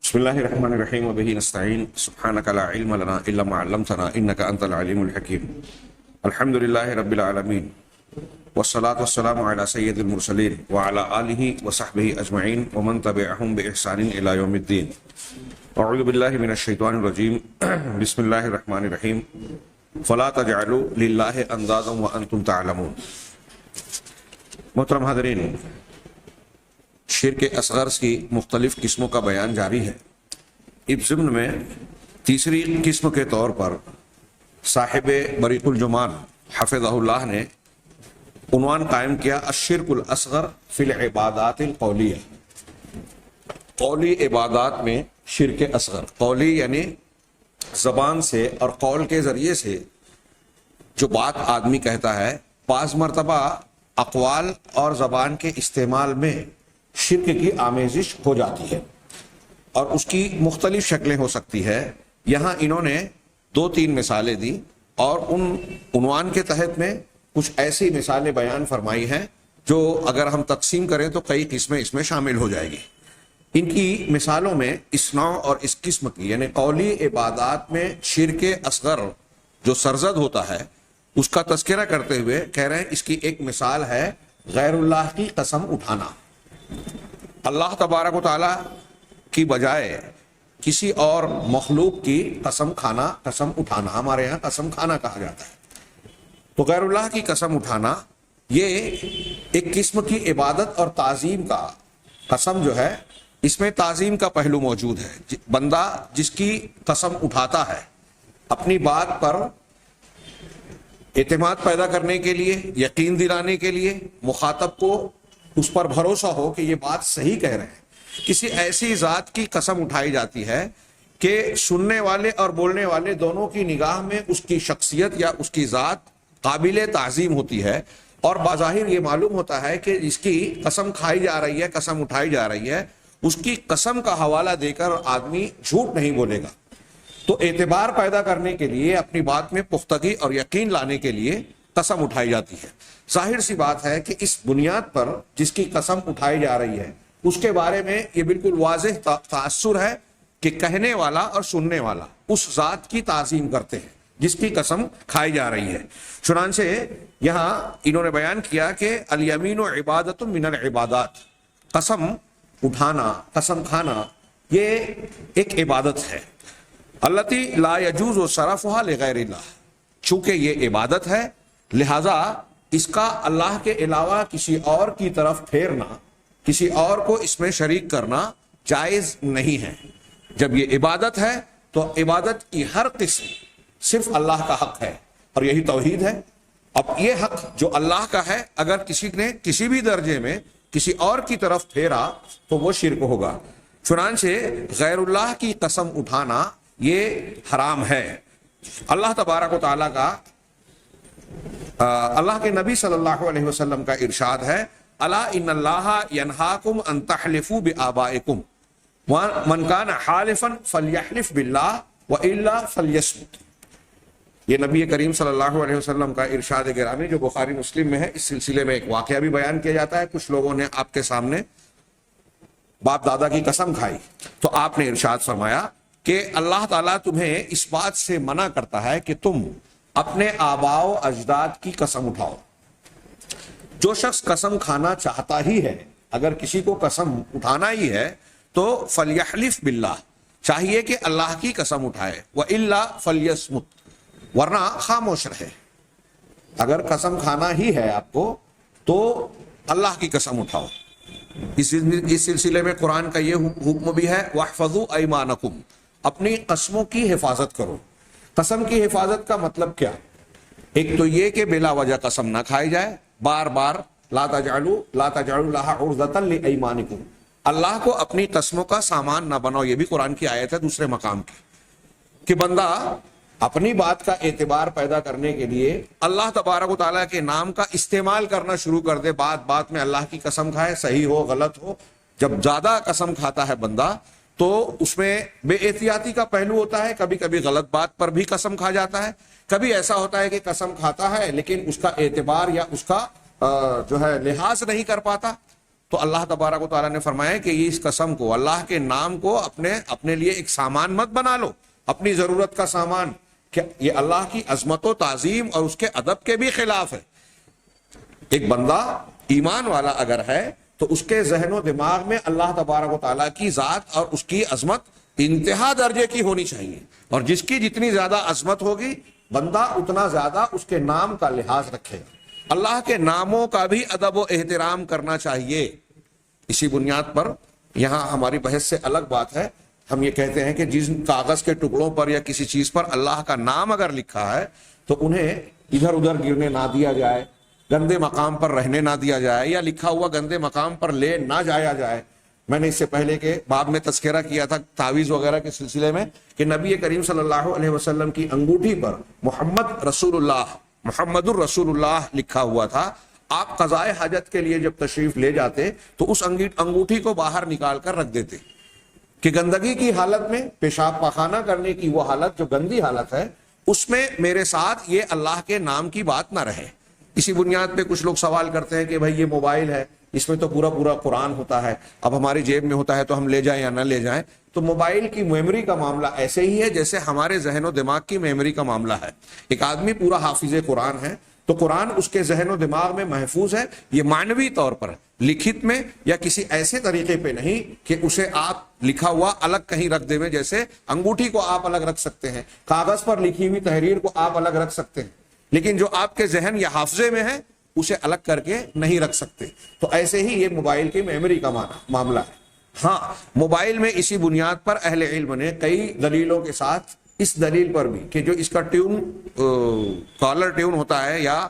بسم اللہ الرحمن الرحیم وبہ نستعین سبحانک لا علم لنا الا ما علمتنا انک انت العلیم الحکیم الحمد للہ رب العالمین والصلاة والسلام علی سید المرسلین وعلی آلہ وصحبہ اجمعین ومن تبعہم بإحسان الی یوم الدین اعوذ باللہ من الشیطان الرجیم بسم اللہ الرحمن الرحیم فلا تجعلوا للہ اندادا وانتم تعلمون۔ محترم حاضرین، شرک اصغر کی مختلف قسموں کا بیان جاری ہے۔ اس ضمن میں تیسری قسم کے طور پر صاحب بریق الجمان حفظہ اللہ نے عنوان قائم کیا الشرک الاصغر فی العبادات القولیہ۔ قولی عبادات میں شرک اصغر، قولی یعنی زبان سے اور قول کے ذریعے سے جو بات آدمی کہتا ہے، بعض مرتبہ اقوال اور زبان کے استعمال میں شرک کی آمیزش ہو جاتی ہے اور اس کی مختلف شکلیں ہو سکتی ہے۔ یہاں انہوں نے 2-3 مثالیں دی اور ان عنوان کے تحت میں کچھ ایسی مثالیں بیان فرمائی ہیں جو اگر ہم تقسیم کریں تو کئی قسمیں اس میں شامل ہو جائے گی۔ ان کی مثالوں میں اس نوع اور اس قسم کی یعنی قولی عبادات میں شرک اصغر جو سرزد ہوتا ہے اس کا تذکرہ کرتے ہوئے کہہ رہے ہیں اس کی ایک مثال ہے غیر اللہ کی قسم اٹھانا۔ اللہ تبارک و تعالیٰ کی بجائے کسی اور مخلوق کی قسم کھانا، قسم اٹھانا، ہمارے یہاں قسم کھانا کہا جاتا ہے۔ تو غیر اللہ کی قسم اٹھانا یہ ایک قسم کی عبادت اور تعظیم کا، قسم جو ہے اس میں تعظیم کا پہلو موجود ہے۔ بندہ جس کی قسم اٹھاتا ہے اپنی بات پر اعتماد پیدا کرنے کے لیے، یقین دلانے کے لیے، مخاطب کو اس پر بھروسہ ہو کہ یہ بات صحیح کہہ رہے ہیں، کسی ایسی ذات کی قسم اٹھائی جاتی ہے کہ سننے والے اور بولنے والے دونوں کی نگاہ میں اس کی شخصیت یا اس کی ذات قابل تعظیم ہوتی ہے، اور بظاہر یہ معلوم ہوتا ہے کہ اس کی قسم کھائی جا رہی ہے، قسم اٹھائی جا رہی ہے، اس کی قسم کا حوالہ دے کر آدمی جھوٹ نہیں بولے گا۔ تو اعتبار پیدا کرنے کے لیے، اپنی بات میں پختگی اور یقین لانے کے لیے قسم اٹھائی جاتی ہے۔ ظاہر سی بات ہے کہ اس بنیاد پر جس کی قسم اٹھائی جا رہی ہے اس کے بارے میں یہ بالکل واضح تاثر ہے کہ کہنے والا اور سننے والا اس ذات کی تعظیم کرتے ہیں جس کی قسم کھائی جا رہی ہے۔ چنانچہ یہاں انہوں نے بیان کیا کہ الیمین عبادت من العبادات، قسم اٹھانا، قسم کھانا یہ ایک عبادت ہے۔ التی لا یجوز صرفها لغیر اللہ، چونکہ یہ عبادت ہے لہذا اس کا اللہ کے علاوہ کسی اور کی طرف پھیرنا، کسی اور کو اس میں شریک کرنا جائز نہیں ہے۔ جب یہ عبادت ہے تو عبادت کی ہر قسم صرف اللہ کا حق ہے، اور یہی توحید ہے۔ اب یہ حق جو اللہ کا ہے اگر کسی نے کسی بھی درجے میں کسی اور کی طرف پھیرا تو وہ شرک ہوگا۔ چنانچہ غیر اللہ کی قسم اٹھانا یہ حرام ہے۔ اللہ تبارک و تعالیٰ کا، اللہ کے نبی صلی اللہ علیہ وسلم کا ارشاد ہے الا ان اللہ ینہاکم ان تحلفوا بآبائکم ومن کان حالفا فلیحلف باللہ والا فلیصمت۔ یہ نبی کریم صلی اللہ علیہ وسلم کا ارشاد گرامی جو بخاری مسلم میں ہے۔ اس سلسلے میں ایک واقعہ بھی بیان کیا جاتا ہے۔ کچھ لوگوں نے آپ کے سامنے باپ دادا کی قسم کھائی تو آپ نے ارشاد فرمایا کہ اللہ تعالیٰ تمہیں اس بات سے منع کرتا ہے کہ تم اپنے آباء و اجداد کی قسم اٹھاؤ۔ جو شخص قسم کھانا چاہتا ہی ہے، اگر کسی کو قسم اٹھانا ہی ہے تو فلیحلف باللہ، چاہیے کہ اللہ کی قسم اٹھائے، والا فلیصمت، ورنہ خاموش رہے۔ اگر قسم کھانا ہی ہے آپ کو تو اللہ کی قسم اٹھاؤ۔ اس سلسلے میں قرآن کا یہ حکم بھی ہے واحفظوا ایمانکم، اپنی قسموں کی حفاظت کرو۔ قسم کی حفاظت کا مطلب کیا؟ ایک تو یہ کہ بلا وجہ قسم نہ کھائی جائے، بار بار لا تجعلوا لها عرضة لایمانکم، اللہ کو اپنی قسموں کا سامان نہ بناؤ۔ یہ بھی قرآن کی آیت ہے دوسرے مقام کی، کہ بندہ اپنی بات کا اعتبار پیدا کرنے کے لیے اللہ تبارک و تعالیٰ کے نام کا استعمال کرنا شروع کر دے، بات بات میں اللہ کی قسم کھائے، صحیح ہو غلط ہو۔ جب زیادہ قسم کھاتا ہے بندہ تو اس میں بے احتیاطی کا پہلو ہوتا ہے، کبھی کبھی غلط بات پر بھی قسم کھا جاتا ہے، کبھی ایسا ہوتا ہے کہ قسم کھاتا ہے لیکن اس کا اعتبار یا اس کا جو ہے لحاظ نہیں کر پاتا، تو اللہ تبارک و تعالیٰ نے فرمایا کہ یہ اس قسم کو، اللہ کے نام کو اپنے لیے ایک سامان مت بنا لو، اپنی ضرورت کا سامان، کہ یہ اللہ کی عظمت و تعظیم اور اس کے ادب کے بھی خلاف ہے۔ ایک بندہ ایمان والا اگر ہے تو اس کے ذہن و دماغ میں اللہ تبارک و تعالیٰ کی ذات اور اس کی عظمت انتہا درجے کی ہونی چاہیے، اور جس کی جتنی زیادہ عظمت ہوگی بندہ اتنا زیادہ اس کے نام کا لحاظ رکھے گا۔ اللہ کے ناموں کا بھی ادب و احترام کرنا چاہیے۔ اسی بنیاد پر یہاں ہماری بحث سے الگ بات ہے، ہم یہ کہتے ہیں کہ جن کاغذ کے ٹکڑوں پر یا کسی چیز پر اللہ کا نام اگر لکھا ہے تو انہیں ادھر ادھر گرنے نہ دیا جائے، گندے مقام پر رہنے نہ دیا جائے، یا لکھا ہوا گندے مقام پر لے نہ جایا جائے۔ میں نے اس سے پہلے کے باب میں تذکرہ کیا تھا تعویذ وغیرہ کے سلسلے میں کہ نبی کریم صلی اللہ علیہ وسلم کی انگوٹھی پر محمد الرسول اللہ لکھا ہوا تھا۔ آپ قضائے حاجت کے لیے جب تشریف لے جاتے تو اس انگوٹھی کو باہر نکال کر رکھ دیتے کہ گندگی کی حالت میں، پیشاب پاخانہ کرنے کی وہ حالت جو گندی حالت ہے، اس میں میرے ساتھ یہ اللہ کے نام کی بات نہ رہے۔ اسی بنیاد پہ کچھ لوگ سوال کرتے ہیں کہ بھائی یہ موبائل ہے، اس میں تو پورا قرآن ہوتا ہے، اب ہماری جیب میں ہوتا ہے تو ہم لے جائیں یا نہ لے جائیں۔ تو موبائل کی میموری کا معاملہ ایسے ہی ہے جیسے ہمارے ذہن و دماغ کی میموری کا معاملہ ہے۔ ایک آدمی پورا حافظ قرآن ہے تو قرآن اس کے ذہن و دماغ میں محفوظ ہے، یہ معنوی طور پر، لکھت میں یا کسی ایسے طریقے پہ نہیں کہ اسے آپ لکھا ہوا الگ کہیں رکھ دیں، جیسے انگوٹھی کو آپ الگ رکھ سکتے ہیں، کاغذ پر لکھی ہوئی تحریر کو آپ الگ رکھ سکتے ہیں، لیکن جو آپ کے ذہن یا حافظے میں ہے اسے الگ کر کے نہیں رکھ سکتے۔ تو ایسے ہی یہ موبائل کی میموری کا معاملہ ہے۔ ہاں، موبائل میں اسی بنیاد پر اہل علم نے کئی دلیلوں کے ساتھ اس دلیل پر بھی کہ جو اس کا کالر ٹیون ہوتا ہے یا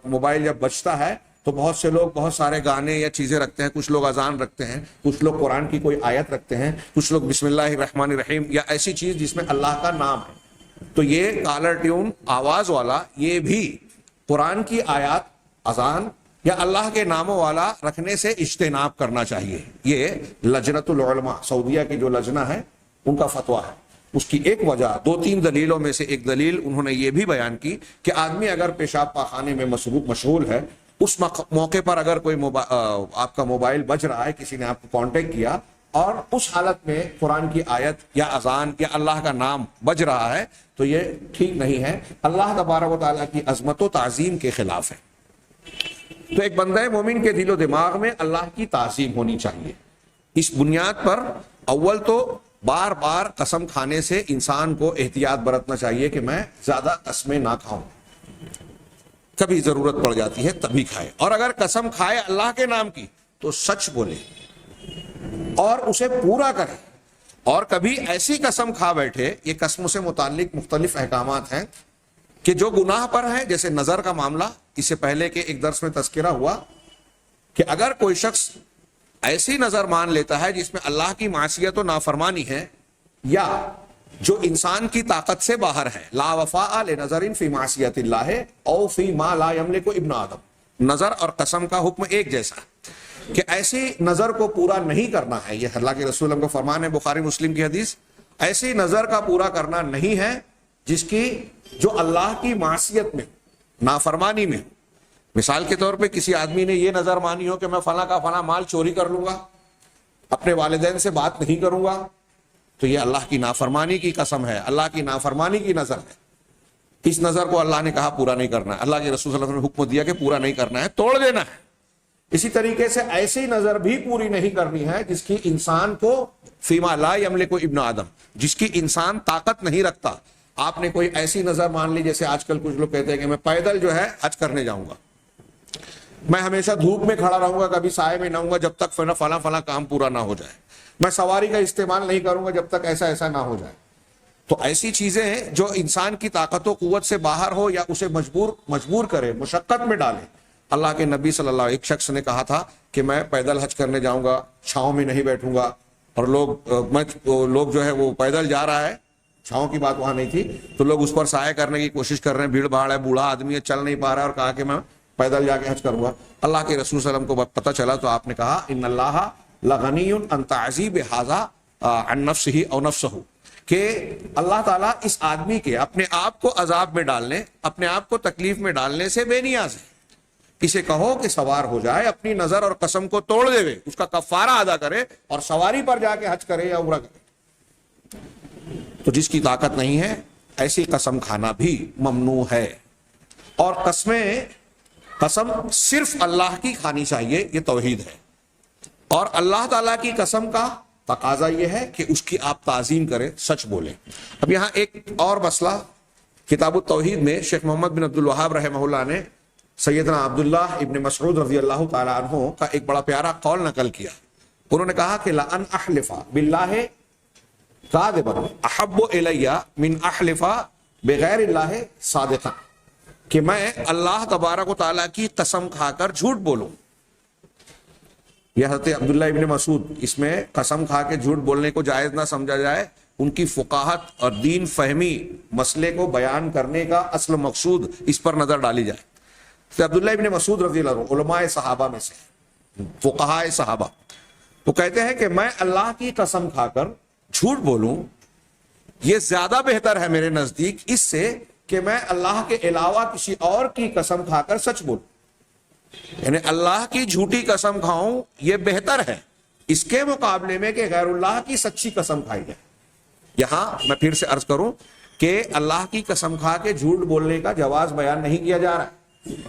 موبائل جب بجتا ہے تو بہت سے لوگ بہت سارے گانے یا چیزیں رکھتے ہیں، کچھ لوگ اذان رکھتے ہیں، کچھ لوگ قرآن کی کوئی آیت رکھتے ہیں، کچھ لوگ بسم اللہ الرحمن الرحیم یا ایسی چیز جس میں اللہ کا نام ہے۔ تو یہ کالر ٹیون آواز والا یہ بھی قرآن کی آیات، اذان یا اللہ کے ناموں والا رکھنے سے اجتناب کرنا چاہیے۔ یہ لجنۃ العلماء سعودیہ کی جو لجنہ ہے ان کا فتویٰ ہے۔ اس کی ایک وجہ، 2-3 دلیلوں میں سے ایک دلیل انہوں نے یہ بھی بیان کی کہ آدمی اگر پیشاب پاخانے میں مشغول ہے، اس موقع پر اگر کوئی آپ کا موبائل بج رہا ہے، کسی نے آپ کو کانٹیکٹ کیا اور اس حالت میں قرآن کی آیت یا اذان یا اللہ کا نام بج رہا ہے تو یہ ٹھیک نہیں ہے، اللہ تبارک و تعالیٰ کی عظمت و تعظیم کے خلاف ہے۔ تو ایک بندہ مومن کے دل و دماغ میں اللہ کی تعظیم ہونی چاہیے۔ اس بنیاد پر اول تو بار بار قسم کھانے سے انسان کو احتیاط برتنا چاہیے کہ میں زیادہ قسمیں نہ کھاؤں، کبھی ضرورت پڑ جاتی ہے تبھی کھائے، اور اگر قسم کھائے اللہ کے نام کی تو سچ بولے اور اسے پورا کرے۔ اور کبھی ایسی قسم کھا بیٹھے، یہ قسموں سے متعلق مختلف احکامات ہیں کہ جو گناہ پر ہے، جیسے نظر کا معاملہ، اس سے پہلے کے ایک درس میں تذکرہ ہوا کہ اگر کوئی شخص ایسی نظر مان لیتا ہے جس میں اللہ کی معصیت و نافرمانی ہے یا جو انسان کی طاقت سے باہر ہے، لا وفاء لنظر فی معصیت اللہ او فی ما لا یملک ابن آدم، نظر اور قسم کا حکم ایک جیسا ہے کہ ایسی نظر کو پورا نہیں کرنا ہے۔ یہ اللہ کے رسول کو فرمان ہے، بخاری مسلم کی حدیث، ایسی نظر کا پورا کرنا نہیں ہے جو اللہ کی معصیت میں، نافرمانی میں۔ مثال کے طور پہ کسی آدمی نے یہ نظر مانی ہو کہ میں فلاں کا فلاں مال چوری کر لوں گا، اپنے والدین سے بات نہیں کروں گا، تو یہ اللہ کی نافرمانی کی قسم ہے، اللہ کی نافرمانی کی نظر ہے۔ اس نظر کو اللہ نے کہا پورا نہیں کرنا ہے، اللہ کے رسول صلی اللہ علیہ وسلم نے حکم دیا کہ پورا نہیں کرنا ہے، توڑ دینا ہے۔ اسی طریقے سے ایسی نظر بھی پوری نہیں کرنی ہے جس کی انسان کو فیما لا یملک ابن آدم، جس کی انسان طاقت نہیں رکھتا۔ آپ نے کوئی ایسی نظر مان لی، جیسے آج کل کچھ لوگ کہتے ہیں کہ میں پیدل جو ہے حج کرنے جاؤں گا، میں ہمیشہ دھوپ میں کھڑا رہوں گا، کبھی سائے میں نہ ہوں گا جب تک فلاں کام پورا نہ ہو جائے، میں سواری کا استعمال نہیں کروں گا جب تک ایسا نہ ہو جائے۔ تو ایسی چیزیں ہیں جو انسان کی طاقت و قوت سے باہر ہو یا اسے مجبور کرے، مشقت میں ڈالے۔ اللہ کے نبی صلی اللہ علیہ وسلم، ایک شخص نے کہا تھا کہ میں پیدل حج کرنے جاؤں گا، چھاؤں میں نہیں بیٹھوں گا، اور لوگ جو ہے وہ پیدل جا رہا ہے، چھاؤں کی بات وہاں نہیں تھی، تو لوگ اس پر سایہ کرنے کی کوشش کر رہے ہیں، بھیڑ بھاڑ ہے، بوڑھا آدمی ہے، چل نہیں پا رہا ہے، اور کہا کہ میں پیدل جا کے حج کروں گا۔ اللہ کے رسول صلی اللہ علیہ وسلم کو پتہ چلا تو آپ نے کہا ان اللہ لغنی عن تعذیب ھذا عن نفسہ او نفسہ، کہ اللہ تعالیٰ اس آدمی کے اپنے آپ کو عذاب میں ڈالنے، اپنے آپ کو تکلیف میں ڈالنے سے بے نیاز ہے۔ اسے کہو کہ سوار ہو جائے، اپنی نظر اور قسم کو توڑ دے، اس کا کفارہ ادا کرے اور سواری پر جا کے حج کرے یا عمرہ کرے۔ تو جس کی طاقت نہیں ہے ایسی قسم کھانا بھی ممنوع ہے۔ اور قسم صرف اللہ کی کھانی چاہیے، یہ توحید ہے۔ اور اللہ تعالیٰ کی قسم کا تقاضا یہ ہے کہ اس کی آپ تعظیم کریں، سچ بولیں۔ اب یہاں ایک اور مسئلہ کتاب التوحید میں شیخ محمد بن عبد الوہاب رحمہ اللہ نے سیدنا عبداللہ ابن مسعود رضی اللہ تعالیٰ عنہ کا ایک بڑا پیارا قول نقل کیا۔ انہوں نے کہا کہ لَأَنْ أَحْلِفَ بِاللَّهِ كَاذِبًا أَحَبُّ إِلَيَّ مِنْ أَحْلِفَ بِغَيْرِ اللَّهِ صَادِقًا، کہ میں اللہ تبارک و تعالیٰ کی قسم کھا کر جھوٹ بولوں۔ یہ حضرت عبداللہ ابن مسعود، اس میں قسم کھا کے جھوٹ بولنے کو جائز نہ سمجھا جائے، ان کی فقاہت اور دین فہمی مسئلے کو بیان کرنے کا اصل مقصود اس پر نظر ڈالی جائے۔ تو عبداللہ ابن مسعود رضی اللہ عنہ علماء صحابہ میں سے، فقہاء صحابہ، وہ کہتے ہیں کہ میں اللہ کی قسم کھا کر جھوٹ بولوں یہ زیادہ بہتر ہے میرے نزدیک اس سے کہ میں اللہ کے علاوہ کسی اور کی قسم کھا کر سچ بولوں۔ یعنی اللہ کی جھوٹی قسم کھاؤں یہ بہتر ہے اس کے مقابلے میں کہ غیر اللہ کی سچی قسم کھائی جائے۔ یہاں میں پھر سے عرض کروں کہ اللہ کی قسم کھا کے جھوٹ بولنے کا جواز بیان نہیں کیا جا رہا۔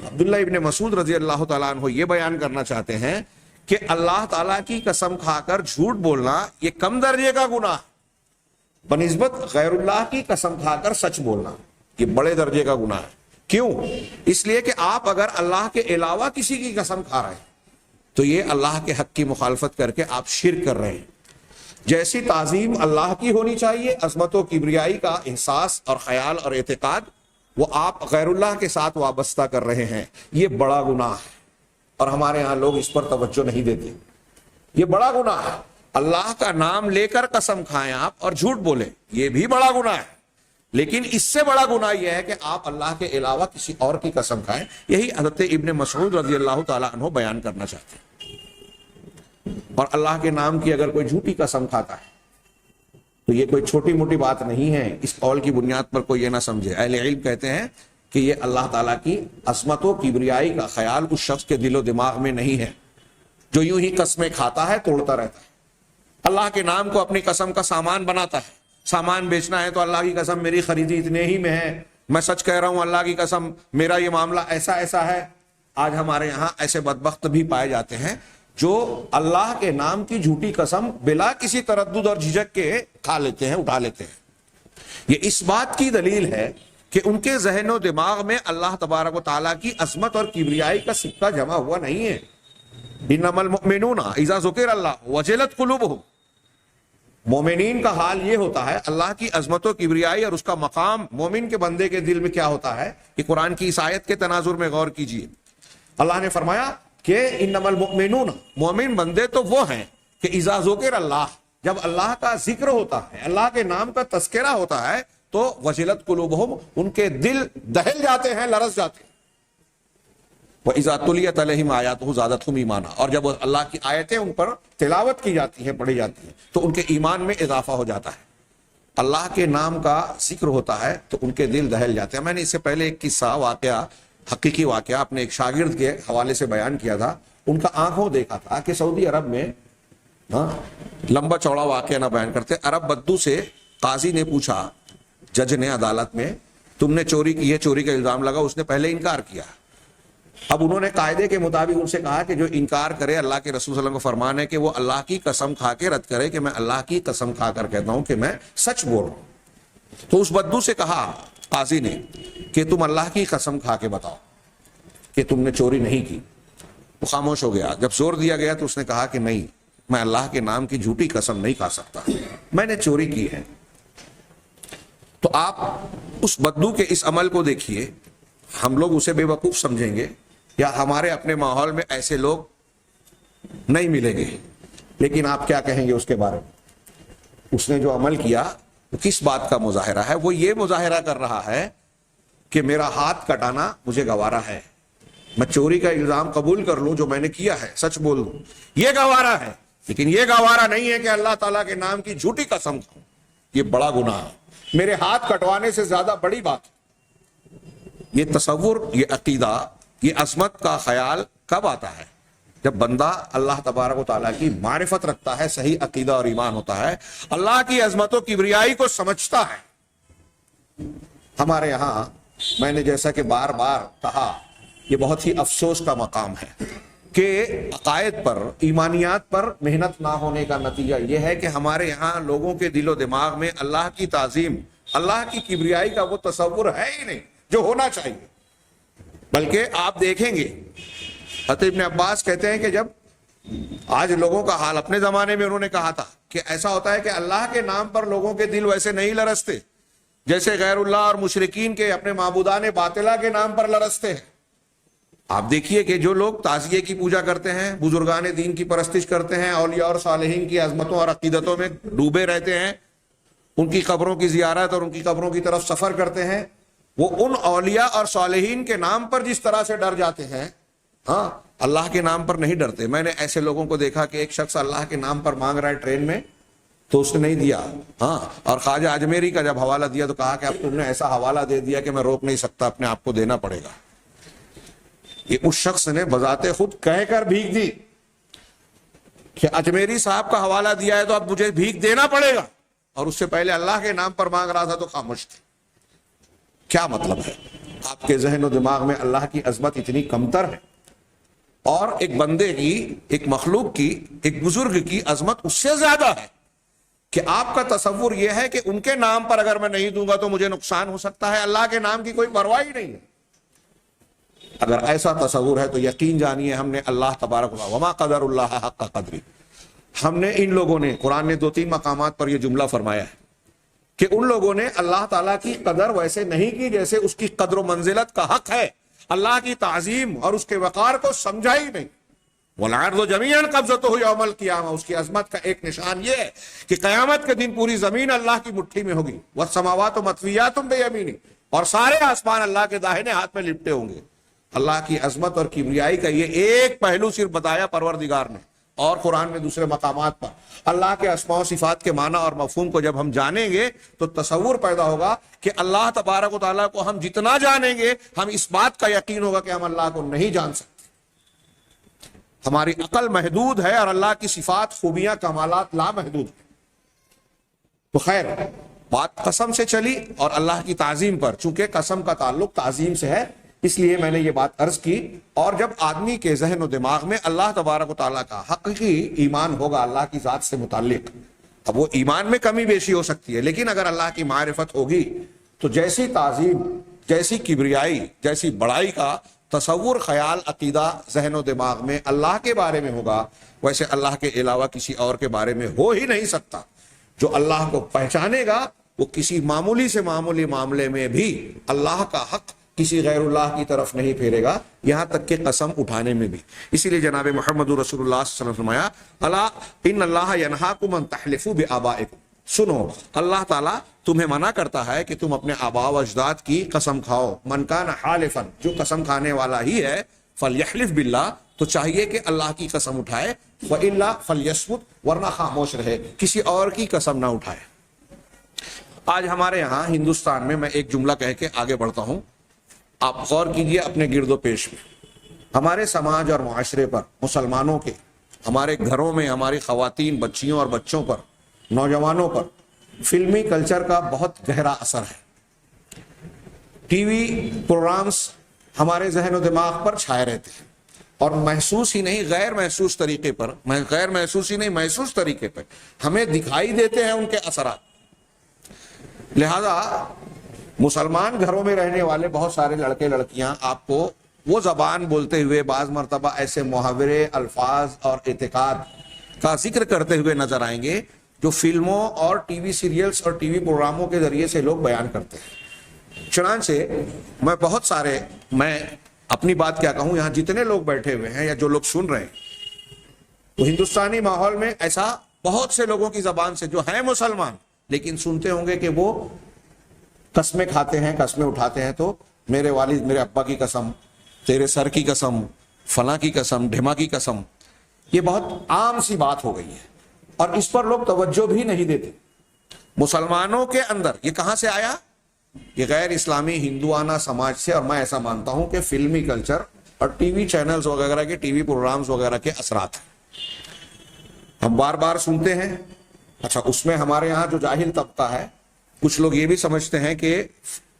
عبداللہ ابن مسعود رضی اللہ تعالیٰ عنہ یہ بیان کرنا چاہتے ہیں کہ اللہ تعالیٰ کی قسم کھا کر جھوٹ بولنا یہ کم درجے کا گناہ بنسبت غیر اللہ کی قسم کھا کر سچ بولنا یہ بڑے درجے کا گناہ ہے۔ کیوں؟ اس لیے کہ آپ اگر اللہ کے علاوہ کسی کی قسم کھا رہے ہیں تو یہ اللہ کے حق کی مخالفت کر کے آپ شرک کر رہے ہیں۔ جیسی تعظیم اللہ کی ہونی چاہیے، عظمت و کبریائی کا احساس اور خیال اور اعتقاد، وہ آپ غیر اللہ کے ساتھ وابستہ کر رہے ہیں، یہ بڑا گناہ ہے۔ اور ہمارے ہاں لوگ اس پر توجہ نہیں دیتے، یہ بڑا گناہ ہے۔ اللہ کا نام لے کر قسم کھائیں آپ اور جھوٹ بولیں، یہ بھی بڑا گناہ ہے، لیکن اس سے بڑا گناہ یہ ہے کہ آپ اللہ کے علاوہ کسی اور کی قسم کھائیں۔ یہی حضرت ابن مسعود رضی اللہ تعالیٰ عنہ بیان کرنا چاہتے ہیں۔ اور اللہ کے نام کی اگر کوئی جھوٹی قسم کھاتا ہے تو یہ کوئی چھوٹی موٹی بات نہیں ہے، اس قول کی بنیاد پر کوئی یہ نہ سمجھے۔ اہل علم کہتے ہیں کہ یہ اللہ تعالیٰ کی عظمت و کبریائی کا خیال اس شخص کے دل و دماغ میں نہیں ہے جو یوں ہی قسمیں کھاتا ہے، توڑتا رہتا ہے۔ اللہ کے نام کو اپنی قسم کا سامان بناتا ہے، سامان بیچنا ہے تو اللہ کی قسم میری خریدی اتنے ہی میں ہے، میں سچ کہہ رہا ہوں اللہ کی قسم میرا یہ معاملہ ایسا ایسا ہے۔ آج ہمارے یہاں ایسے بدبخت بھی پائے جاتے ہیں جو اللہ کے نام کی جھوٹی قسم بلا کسی تردد اور جھجک کے کھا لیتے ہیں، اٹھا لیتے ہیں۔ یہ اس بات کی دلیل ہے کہ ان کے ذہن و دماغ میں اللہ تبارک و تعالیٰ کی عظمت اور کبریائی کا سکہ جمع ہوا نہیں ہے۔ انما المؤمنون اذا ذکر اللہ وجلت قلوبہم، مومنین کا حال یہ ہوتا ہے، اللہ کی عظمت و کبریائی اور اس کا مقام مومن کے بندے کے دل میں کیا ہوتا ہے، کہ قرآن کی اس آیت کے تناظر میں غور کیجئے۔ اللہ نے فرمایا کہ انما المؤمنون، مومن بندے تو وہ ہیں کہ اذا ذکر اللہ، جب اللہ کا ذکر ہوتا ہے، اللہ کے نام کا تذکرہ ہوتا ہے تو وجلت قلوبہم، ان کے دل دہل جاتے ہیں، لرز جاتے ہیں۔ وَإِذَا تُلِيَتْ عَلَيْهِمْ آيَاتُهُ زَادَتْهُمْ إِيمَانًا، اور جب اللہ کی آیتیں ان پر تلاوت کی جاتی ہیں، پڑھی جاتی ہیں تو ان کے ایمان میں اضافہ ہو جاتا ہے۔ اللہ کے نام کا ذکر ہوتا ہے تو ان کے دل دہل جاتے ہیں۔ میں نے اس سے پہلے ایک قصہ، واقعہ، حقیقی واقعہ اپنے ایک شاگرد کے حوالے سے بیان کیا تھا۔ ان کا آنکھوں دیکھا تھا کہ سعودی عرب میں، لمبا چوڑا واقعہ نہ بیان کرتے، عرب بدو سے قاضی نے پوچھا، جج نے عدالت میں، تم نے چوری کی ہے، چوری کا الزام لگا، اس نے پہلے انکار کیا۔ اب انہوں نے قاعدے کے مطابق ان سے کہا کہ جو انکار کرے، اللہ کے رسول صلی اللہ علیہ وسلم کو فرمان ہے کہ وہ اللہ کی قسم کھا کے رد کرے کہ میں اللہ کی قسم کھا کر کہتا ہوں کہ میں سچ بول رہا ہوں۔ تو اس بدو سے کہا قاضی نے کہ تم اللہ کی قسم کھا کے بتاؤ کہ تم نے چوری نہیں کی۔ وہ خاموش ہو گیا۔ جب زور دیا گیا تو اس نے کہا کہ نہیں، میں اللہ کے نام کی جھوٹی قسم نہیں کھا سکتا، میں نے چوری کی ہے۔ تو آپ اس بدو کے اس عمل کو دیکھیے، ہم لوگ اسے بے وقوف سمجھیں گے یا ہمارے اپنے ماحول میں ایسے لوگ نہیں ملیں گے، لیکن آپ کیا کہیں گے اس کے بارے میں؟ اس نے جو عمل کیا وہ کس بات کا مظاہرہ ہے؟ وہ یہ مظاہرہ کر رہا ہے کہ میرا ہاتھ کٹانا مجھے گوارا ہے، میں چوری کا الزام قبول کر لوں جو میں نے کیا ہے، سچ بول دوں، یہ گوارا ہے، لیکن یہ گوارا نہیں ہے کہ اللہ تعالیٰ کے نام کی جھوٹی قسم کھاؤں، یہ بڑا گناہ ہے، میرے ہاتھ کٹوانے سے زیادہ بڑی بات۔ یہ تصور، یہ عقیدہ یہ عظمت کا خیال کب آتا ہے؟ جب بندہ اللہ تبارک و تعالیٰ کی معرفت رکھتا ہے، صحیح عقیدہ اور ایمان ہوتا ہے، اللہ کی عظمت و کبریائی کو سمجھتا ہے۔ ہمارے یہاں میں نے جیسا کہ بار بار کہا، یہ بہت ہی افسوس کا مقام ہے کہ عقائد پر، ایمانیات پر محنت نہ ہونے کا نتیجہ یہ ہے کہ ہمارے یہاں لوگوں کے دل و دماغ میں اللہ کی تعظیم، اللہ کی کبریائی کا وہ تصور ہے ہی نہیں جو ہونا چاہیے۔ بلکہ آپ دیکھیں گے حضرت ابن عباس کہتے ہیں کہ جب آج لوگوں کا حال، اپنے زمانے میں انہوں نے کہا تھا کہ ایسا ہوتا ہے کہ اللہ کے نام پر لوگوں کے دل ویسے نہیں لرزتے جیسے غیر اللہ اور مشرکین کے اپنے معبودان باطلہ کے نام پر لرزتے ہیں۔ آپ دیکھیے کہ جو لوگ تعزیے کی پوجا کرتے ہیں، بزرگان دین کی پرستش کرتے ہیں، اولیاء اور صالحین کی عظمتوں اور عقیدتوں میں ڈوبے رہتے ہیں، ان کی قبروں کی زیارت اور ان کی قبروں کی طرف سفر کرتے ہیں، وہ ان اولیاء اور صالحین کے نام پر جس طرح سے ڈر جاتے ہیں، ہاں اللہ کے نام پر نہیں ڈرتے۔ میں نے ایسے لوگوں کو دیکھا کہ ایک شخص اللہ کے نام پر مانگ رہا ہے ٹرین میں تو اس نے نہیں دیا، ہاں، اور خواجہ اجمیری کا جب حوالہ دیا تو کہا کہ اب تم نے ایسا حوالہ دے دیا کہ میں روک نہیں سکتا، اپنے آپ کو دینا پڑے گا۔ یہ اس شخص نے بذات خود کہہ کر بھیک دی کہ اجمیری صاحب کا حوالہ دیا ہے تو اب مجھے بھیک دینا پڑے گا، اور اس سے پہلے اللہ کے نام پر مانگ رہا تھا تو خاموش تھے۔ کیا مطلب ہے؟ آپ کے ذہن و دماغ میں اللہ کی عظمت اتنی کمتر ہے، اور ایک بندے کی، ایک مخلوق کی، ایک بزرگ کی عظمت اس سے زیادہ ہے کہ آپ کا تصور یہ ہے کہ ان کے نام پر اگر میں نہیں دوں گا تو مجھے نقصان ہو سکتا ہے، اللہ کے نام کی کوئی پرواہ ہی نہیں ہے۔ اگر ایسا تصور ہے تو یقین جانیے ہم نے اللہ تبارک وما قدر اللہ حق قدری، ہم نے ان لوگوں نے، قرآن نے 2-3 مقامات پر یہ جملہ فرمایا ہے کہ ان لوگوں نے اللہ تعالیٰ کی قدر ویسے نہیں کی جیسے اس کی قدر و منزلت کا حق ہے، اللہ کی تعظیم اور اس کے وقار کو سمجھا ہی نہیں۔ وَالْعَرْضُ جَمِيعًا قَبْضَتُهُ يَوْمَ الْقِيَامَةِ، اس کی عظمت کا ایک نشان یہ ہے کہ قیامت کے دن پوری زمین اللہ کی مٹھی میں ہوگی، وَالسَّمَاوَاتُ مَطْوِيَّاتٌ بِيَمِينِهِ، اور سارے آسمان اللہ کے داہنے ہاتھ میں لپٹے ہوں گے۔ اللہ کی عظمت اور کبریائی کا یہ ایک پہلو صرف بتایا پروردگار نے، اور قرآن میں دوسرے مقامات پر اللہ کے اسماء و صفات کے معنی اور مفہوم کو جب ہم جانیں گے تو تصور پیدا ہوگا کہ اللہ تبارک و تعالیٰ کو ہم جتنا جانیں گے ہم اس بات کا یقین ہوگا کہ ہم اللہ کو نہیں جان سکتے۔ ہماری عقل محدود ہے اور اللہ کی صفات، خوبیاں، کمالات لامحدود ہیں۔ تو خیر، بات قسم سے چلی اور اللہ کی تعظیم پر، چونکہ قسم کا تعلق تعظیم سے ہے اس لیے میں نے یہ بات عرض کی۔ اور جب آدمی کے ذہن و دماغ میں اللہ تبارک و تعالیٰ کا حقیقی ایمان ہوگا اللہ کی ذات سے متعلق، اب وہ ایمان میں کمی بیشی ہو سکتی ہے لیکن اگر اللہ کی معرفت ہوگی تو جیسی تعظیم، جیسی کبریائی، جیسی بڑائی کا تصور، خیال، عقیدہ ذہن و دماغ میں اللہ کے بارے میں ہوگا ویسے اللہ کے علاوہ کسی اور کے بارے میں ہو ہی نہیں سکتا۔ جو اللہ کو پہچانے گا وہ کسی معمولی سے معمولی معاملے میں بھی اللہ کا حق کسی غیر اللہ کی طرف نہیں پھیرے گا، یہاں تک کہ قسم اٹھانے میں بھی۔ اسی لیے جناب محمد رسول اللہ صلی اللہ علیہ وسلم فرمایا، الا ان اللہ ینہاکم ان تحلفوا بآبائکم، سنو اللہ تعالیٰ تمہیں منع کرتا ہے کہ تم اپنے آباء و اجداد کی قسم کھاؤ۔ من کان حالفا، جو قسم کھانے والا ہی ہے، فلیحلف باللہ، تو چاہیے کہ اللہ کی قسم اٹھائے، وإلا فلیصمت، ورنہ خاموش رہے، کسی اور کی قسم نہ اٹھائے۔ آج ہمارے یہاں ہندوستان میں، میں ایک جملہ کہہ کے آگے بڑھتا ہوں، آپ غور کیجئے اپنے گرد و پیش میں، ہمارے سماج اور معاشرے پر، مسلمانوں کے، ہمارے گھروں میں ہماری خواتین، بچیوں اور بچوں پر، نوجوانوں پر فلمی کلچر کا بہت گہرا اثر ہے۔ ٹی وی پروگرامز ہمارے ذہن و دماغ پر چھائے رہتے ہیں اور محسوس ہی نہیں، غیر محسوس طریقے پر، غیر محسوس ہی نہیں محسوس طریقے پر ہمیں دکھائی دیتے ہیں ان کے اثرات۔ لہذا مسلمان گھروں میں رہنے والے بہت سارے لڑکے لڑکیاں آپ کو وہ زبان بولتے ہوئے بعض مرتبہ ایسے محاورے، الفاظ اور اعتقاد کا ذکر کرتے ہوئے نظر آئیں گے جو فلموں اور ٹی وی سیریلز اور ٹی وی پروگراموں کے ذریعے سے لوگ بیان کرتے ہیں۔ چنانچہ میں بہت سارے، میں اپنی بات کیا کہوں، یہاں جتنے لوگ بیٹھے ہوئے ہیں یا جو لوگ سن رہے ہیں، تو ہندوستانی ماحول میں ایسا بہت سے لوگوں کی زبان سے جو ہیں مسلمان لیکن سنتے ہوں گے کہ وہ قسمیں کھاتے ہیں، قسمیں اٹھاتے ہیں، تو میرے والد، میرے ابا کی قسم، تیرے سر کی قسم، فلاں کی قسم، ڈھما کی قسم، یہ بہت عام سی بات ہو گئی ہے اور اس پر لوگ توجہ بھی نہیں دیتے۔ مسلمانوں کے اندر یہ کہاں سے آیا؟ یہ غیر اسلامی ہندوانہ سماج سے، اور میں ایسا مانتا ہوں کہ فلمی کلچر اور ٹی وی چینلز وغیرہ کے ٹی وی پروگرامز وغیرہ کے اثرات ہیں. ہم بار بار سنتے ہیں. اچھا اس میں ہمارے یہاں جو جاہل طبقہ ہے, کچھ لوگ یہ بھی سمجھتے ہیں کہ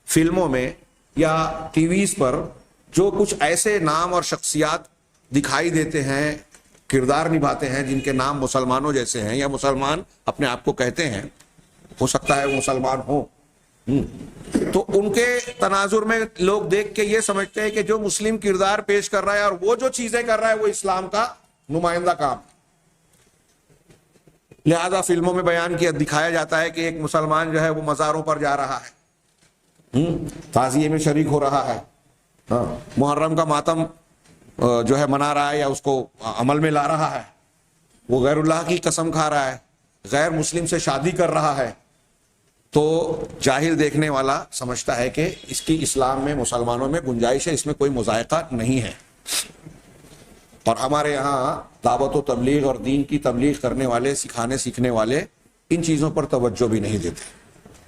فلموں میں یا ٹی ویز پر جو کچھ ایسے نام اور شخصیات دکھائی دیتے ہیں, کردار نبھاتے ہیں جن کے نام مسلمانوں جیسے ہیں یا مسلمان اپنے آپ کو کہتے ہیں, ہو سکتا ہے وہ مسلمان ہوں, تو ان کے تناظر میں لوگ دیکھ کے یہ سمجھتے ہیں کہ جو مسلم کردار پیش کر رہا ہے اور وہ جو چیزیں کر رہا ہے وہ اسلام کا نمائندہ کام ہے. لہذا فلموں میں بیان کیا دکھایا جاتا ہے کہ ایک مسلمان جو ہے وہ مزاروں پر جا رہا ہے, تعزیے میں شریک ہو رہا ہے, محرم کا ماتم جو ہے منا رہا ہے یا اس کو عمل میں لا رہا ہے, وہ غیر اللہ کی قسم کھا رہا ہے, غیر مسلم سے شادی کر رہا ہے. تو جاہل دیکھنے والا سمجھتا ہے کہ اس کی اسلام میں مسلمانوں میں گنجائش ہے, اس میں کوئی مذائقہ نہیں ہے. اور ہمارے یہاں دعوت و تبلیغ اور دین کی تبلیغ کرنے والے, سکھانے سیکھنے والے ان چیزوں پر توجہ بھی نہیں دیتے,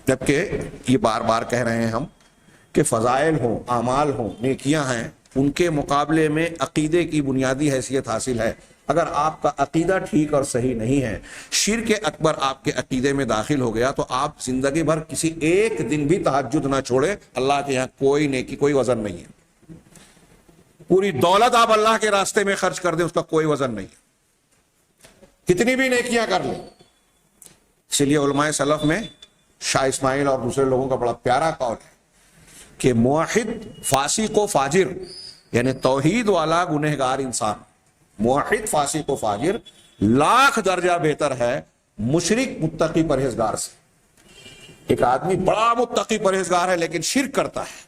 جبکہ یہ بار بار کہہ رہے ہیں ہم کہ فضائل ہوں, اعمال ہوں, نیکیاں ہیں, ان کے مقابلے میں عقیدے کی بنیادی حیثیت حاصل ہے. اگر آپ کا عقیدہ ٹھیک اور صحیح نہیں ہے, شرک اکبر آپ کے عقیدے میں داخل ہو گیا, تو آپ زندگی بھر کسی ایک دن بھی تہجد نہ چھوڑے, اللہ کے یہاں کوئی نیکی, کوئی وزن نہیں ہے. پوری دولت آپ اللہ کے راستے میں خرچ کر دیں, اس کا کوئی وزن نہیں ہے, کتنی بھی نیکیاں کر لیں. اسی لیے علماء سلف میں شاہ اسماعیل اور دوسرے لوگوں کا بڑا پیارا قول ہے کہ موحد فاسق و فاجر, یعنی توحید والا گنہگار انسان, موحد فاسق و فاجر لاکھ درجہ بہتر ہے مشرک متقی پرہیزگار سے. ایک آدمی بڑا متقی پرہیزگار ہے لیکن شرک کرتا ہے,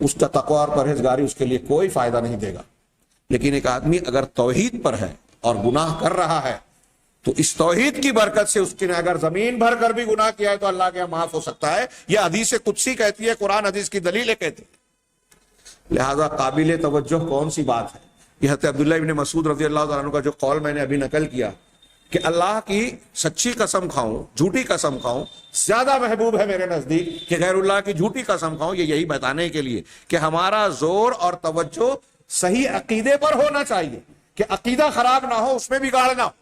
اس کا تقوی اور پرہیزگاری اس کے لیے کوئی فائدہ نہیں دے گا. لیکن ایک آدمی اگر توحید پر ہے اور گناہ کر رہا ہے تو اس توحید کی برکت سے اس نے اگر زمین بھر کر بھی گناہ کیا ہے تو اللہ کے یہاں معاف ہو سکتا ہے. یہ حدیث قدسی کہتی ہے, قرآن حدیث کی دلیلیں کہتی ہے. لہذا قابل توجہ کون سی بات ہے. یہ حضرت عبداللہ ابن مسعود رضی اللہ تعالیٰ عنہ کا جو قول میں نے ابھی نقل کیا کہ اللہ کی سچی قسم کھاؤں, جھوٹی قسم کھاؤں, زیادہ محبوب ہے میرے نزدیک کہ غیر اللہ کی جھوٹی قسم کھاؤں. یہ یہی بتانے کے لیے کہ ہمارا زور اور توجہ صحیح عقیدے پر ہونا چاہیے, کہ عقیدہ خراب نہ ہو, اس میں بگاڑ نہ ہو.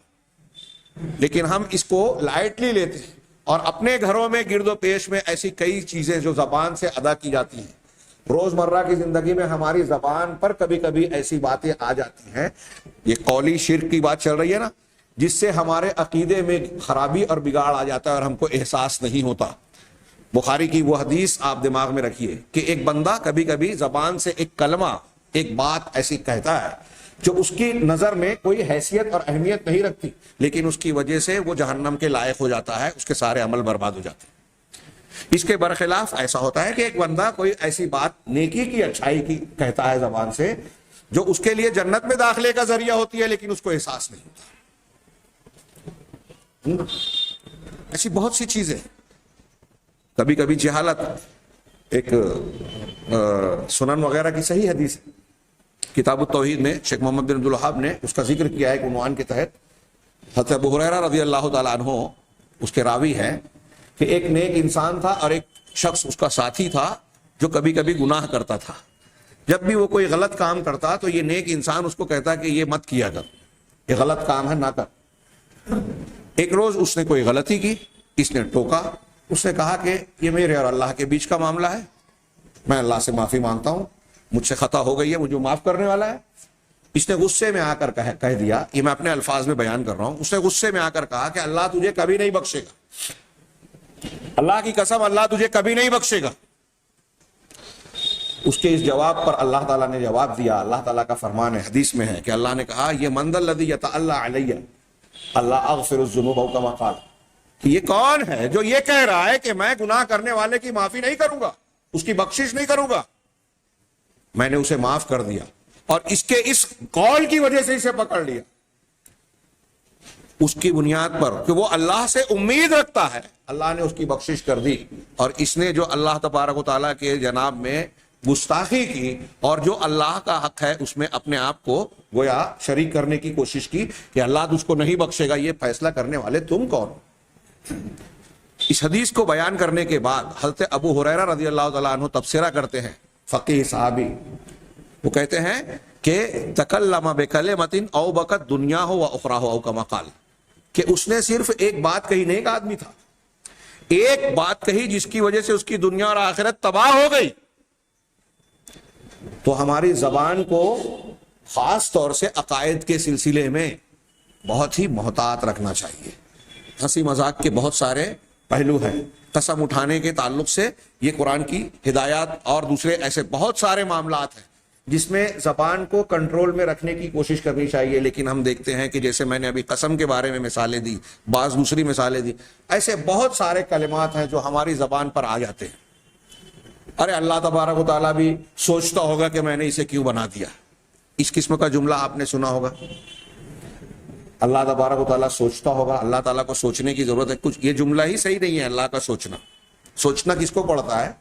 لیکن ہم اس کو لائٹلی لیتے ہیں اور اپنے گھروں میں گرد و پیش میں ایسی کئی چیزیں جو زبان سے ادا کی جاتی ہیں, روزمرہ کی زندگی میں ہماری زبان پر کبھی کبھی ایسی باتیں آ جاتی ہیں, یہ قولی شرک کی بات چل رہی ہے نا, جس سے ہمارے عقیدے میں خرابی اور بگاڑ آ جاتا ہے اور ہم کو احساس نہیں ہوتا. بخاری کی وہ حدیث آپ دماغ میں رکھیے کہ ایک بندہ کبھی کبھی زبان سے ایک کلمہ, ایک بات ایسی کہتا ہے جو اس کی نظر میں کوئی حیثیت اور اہمیت نہیں رکھتی, لیکن اس کی وجہ سے وہ جہنم کے لائق ہو جاتا ہے, اس کے سارے عمل برباد ہو جاتے ہیں. اس کے برخلاف ایسا ہوتا ہے کہ ایک بندہ کوئی ایسی بات نیکی کی, اچھائی کی کہتا ہے زبان سے جو اس کے لیے جنت میں داخلے کا ذریعہ ہوتی ہے, لیکن اس کو احساس نہیں ہوتا. ایسی بہت سی چیزیں. کبھی کبھی جہالت, ایک سنن وغیرہ کی صحیح حدیث ہے, کتاب التوحید میں شیخ محمد بن عبد الوہاب نے اس کا ذکر کیا ہے ایک عنوان کے تحت. حضرت ابو ہریرہ رضی اللہ تعالیٰ عنہ اس کے راوی ہیں کہ ایک نیک انسان تھا اور ایک شخص اس کا ساتھی تھا جو کبھی کبھی گناہ کرتا تھا. جب بھی وہ کوئی غلط کام کرتا تو یہ نیک انسان اس کو کہتا کہ یہ مت کیا کر, یہ غلط کام ہے, نہ کر. ایک روز اس نے کوئی غلطی کی, اس نے ٹوکا, اس نے کہا کہ یہ میرے اور اللہ کے بیچ کا معاملہ ہے, میں اللہ سے معافی مانگتا ہوں, مجھ سے خطا ہو گئی ہے, مجھے معاف کرنے والا ہے. اس نے غصے میں آ کر کہہ دیا, یہ میں اپنے الفاظ میں بیان کر رہا ہوں, اس نے غصے میں آ کر کہا کہ اللہ تجھے کبھی نہیں بخشے گا, اللہ کی قسم اللہ تجھے کبھی نہیں بخشے گا. اس کے اس جواب پر اللہ تعالیٰ نے جواب دیا, اللہ تعالیٰ کا فرمان ہے, حدیث میں ہے کہ اللہ نے کہا یہ من ذا الذی یتعلی علی اللہ اغفر الذنوب کما قال, کہ یہ کون ہے جو یہ کہہ رہا ہے کہ میں گناہ کرنے والے کی معافی نہیں کروں گا, اس کی بخشش نہیں کروں گا. میں نے اسے معاف کر دیا اور اس کے اس قول کی وجہ سے اسے پکڑ لیا, اس کی بنیاد پر کہ وہ اللہ سے امید رکھتا ہے, اللہ نے اس کی بخشش کر دی. اور اس نے جو اللہ تبارک و تعالیٰ کے جناب میں گستاخی کی اور جو اللہ کا حق ہے اس میں اپنے آپ کو گویا شریک کرنے کی کوشش کی کہ اللہ تجھ کو نہیں بخشے گا, یہ فیصلہ کرنے والے تم کون. اس حدیث کو بیان کرنے کے بعد حضرت ابو ہریرہ رضی اللہ تعالیٰ عنہ تبصرہ کرتے ہیں, فقیہ صحابی, وہ کہتے ہیں کہ تکلم بکلمۃ او بکت دنیا ہو و اخرا ہو او کما قال، کہ اس نے صرف ایک بات کہی، نیک آدمی تھا، ایک بات کہی جس کی وجہ سے اس کی دنیا اور آخرت تباہ ہو گئی. تو ہماری زبان کو خاص طور سے عقائد کے سلسلے میں بہت ہی محتاط رکھنا چاہیے. ہنسی مذاق کے بہت سارے پہلو ہیں. قسم اٹھانے کے تعلق سے یہ قرآن کی ہدایات اور دوسرے ایسے بہت سارے معاملات ہیں جس میں زبان کو کنٹرول میں رکھنے کی کوشش کرنی چاہیے. لیکن ہم دیکھتے ہیں کہ جیسے میں نے ابھی قسم کے بارے میں مثالیں دی، بعض دوسری مثالیں دی، ایسے بہت سارے کلمات ہیں جو ہماری زبان پر آ جاتے ہیں. ارے اللہ تبارک و تعالیٰ بھی سوچتا ہوگا کہ میں نے اسے کیوں بنا دیا. اس قسم کا جملہ آپ نے سنا ہوگا. اللہ تبارک و تعالیٰ سوچتا ہوگا، اللہ تعالیٰ کو سوچنے کی ضرورت ہے کچھ. یہ جملہ ہی صحیح نہیں ہے. اللہ کا سوچنا، سوچنا کس کو پڑتا ہے؟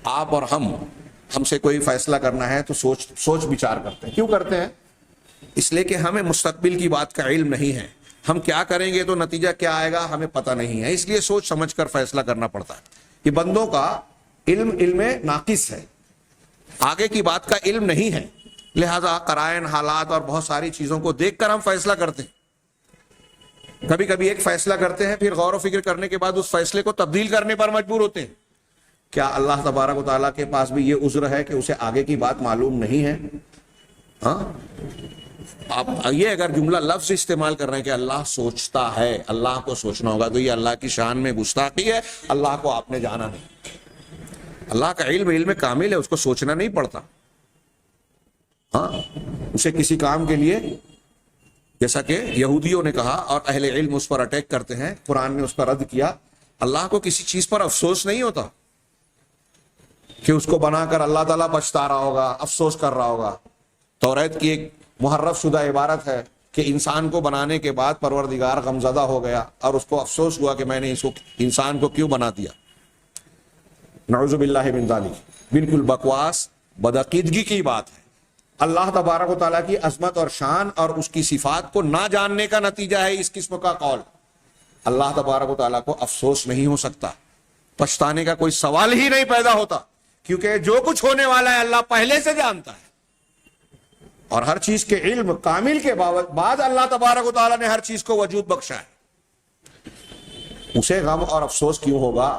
آپ اور ہم سے کوئی فیصلہ کرنا ہے تو سوچ بچار کرتے ہیں. کیوں کرتے ہیں؟ اس لیے کہ ہمیں مستقبل کی بات کا علم نہیں ہے. ہم کیا کریں گے تو نتیجہ کیا آئے گا ہمیں پتہ نہیں ہے. اس لیے سوچ سمجھ کر فیصلہ کرنا پڑتا ہے. یہ بندوں کا علم ناقص ہے، آگے کی بات کا علم نہیں ہے، لہذا قرائن، حالات اور بہت ساری چیزوں کو دیکھ کر ہم فیصلہ کرتے ہیں. کبھی کبھی ایک فیصلہ کرتے ہیں، پھر غور و فکر کرنے کے بعد اس فیصلے کو تبدیل کرنے پر مجبور ہوتے ہیں. کیا اللہ تبارک و تعالیٰ کے پاس بھی یہ عذر ہے کہ اسے آگے کی بات معلوم نہیں ہے؟ ہاں، آپ یہ اگر جملہ لفظ استعمال کر رہے ہیں کہ اللہ سوچتا ہے، اللہ کو سوچنا ہوگا، تو یہ اللہ کی شان میں گستاخی ہے. اللہ کو آپ نے جانا نہیں. اللہ کا علم کامل ہے، اس کو سوچنا نہیں پڑتا. ہاں، اسے کسی کام کے لیے، جیسا کہ یہودیوں نے کہا اور اہل علم اس پر اٹیک کرتے ہیں، قرآن نے اس پر رد کیا، اللہ کو کسی چیز پر افسوس نہیں ہوتا کہ اس کو بنا کر اللہ تعالیٰ پچھتا رہا ہوگا، افسوس کر رہا ہوگا. توریت کی ایک محرف شدہ عبارت ہے کہ انسان کو بنانے کے بعد پروردگار غمزدہ ہو گیا اور اس کو افسوس ہوا کہ میں نے انسان کو کیوں بنا دیا. نعوذ باللہ من ذالک. بالکل بکواس، بدعقیدگی کی بات ہے. اللہ تبارک و تعالیٰ کی عظمت اور شان اور اس کی صفات کو نہ جاننے کا نتیجہ ہے اس قسم کا قول. اللہ تبارک و تعالیٰ کو افسوس نہیں ہو سکتا، پچھتانے کا کوئی سوال ہی نہیں پیدا ہوتا، کیونکہ جو کچھ ہونے والا ہے اللہ پہلے سے جانتا ہے. اور ہر چیز کے علم کامل کے بعد اللہ تبارک و تعالیٰ نے ہر چیز کو وجود بخشا ہے. اسے غم اور افسوس کیوں ہوگا؟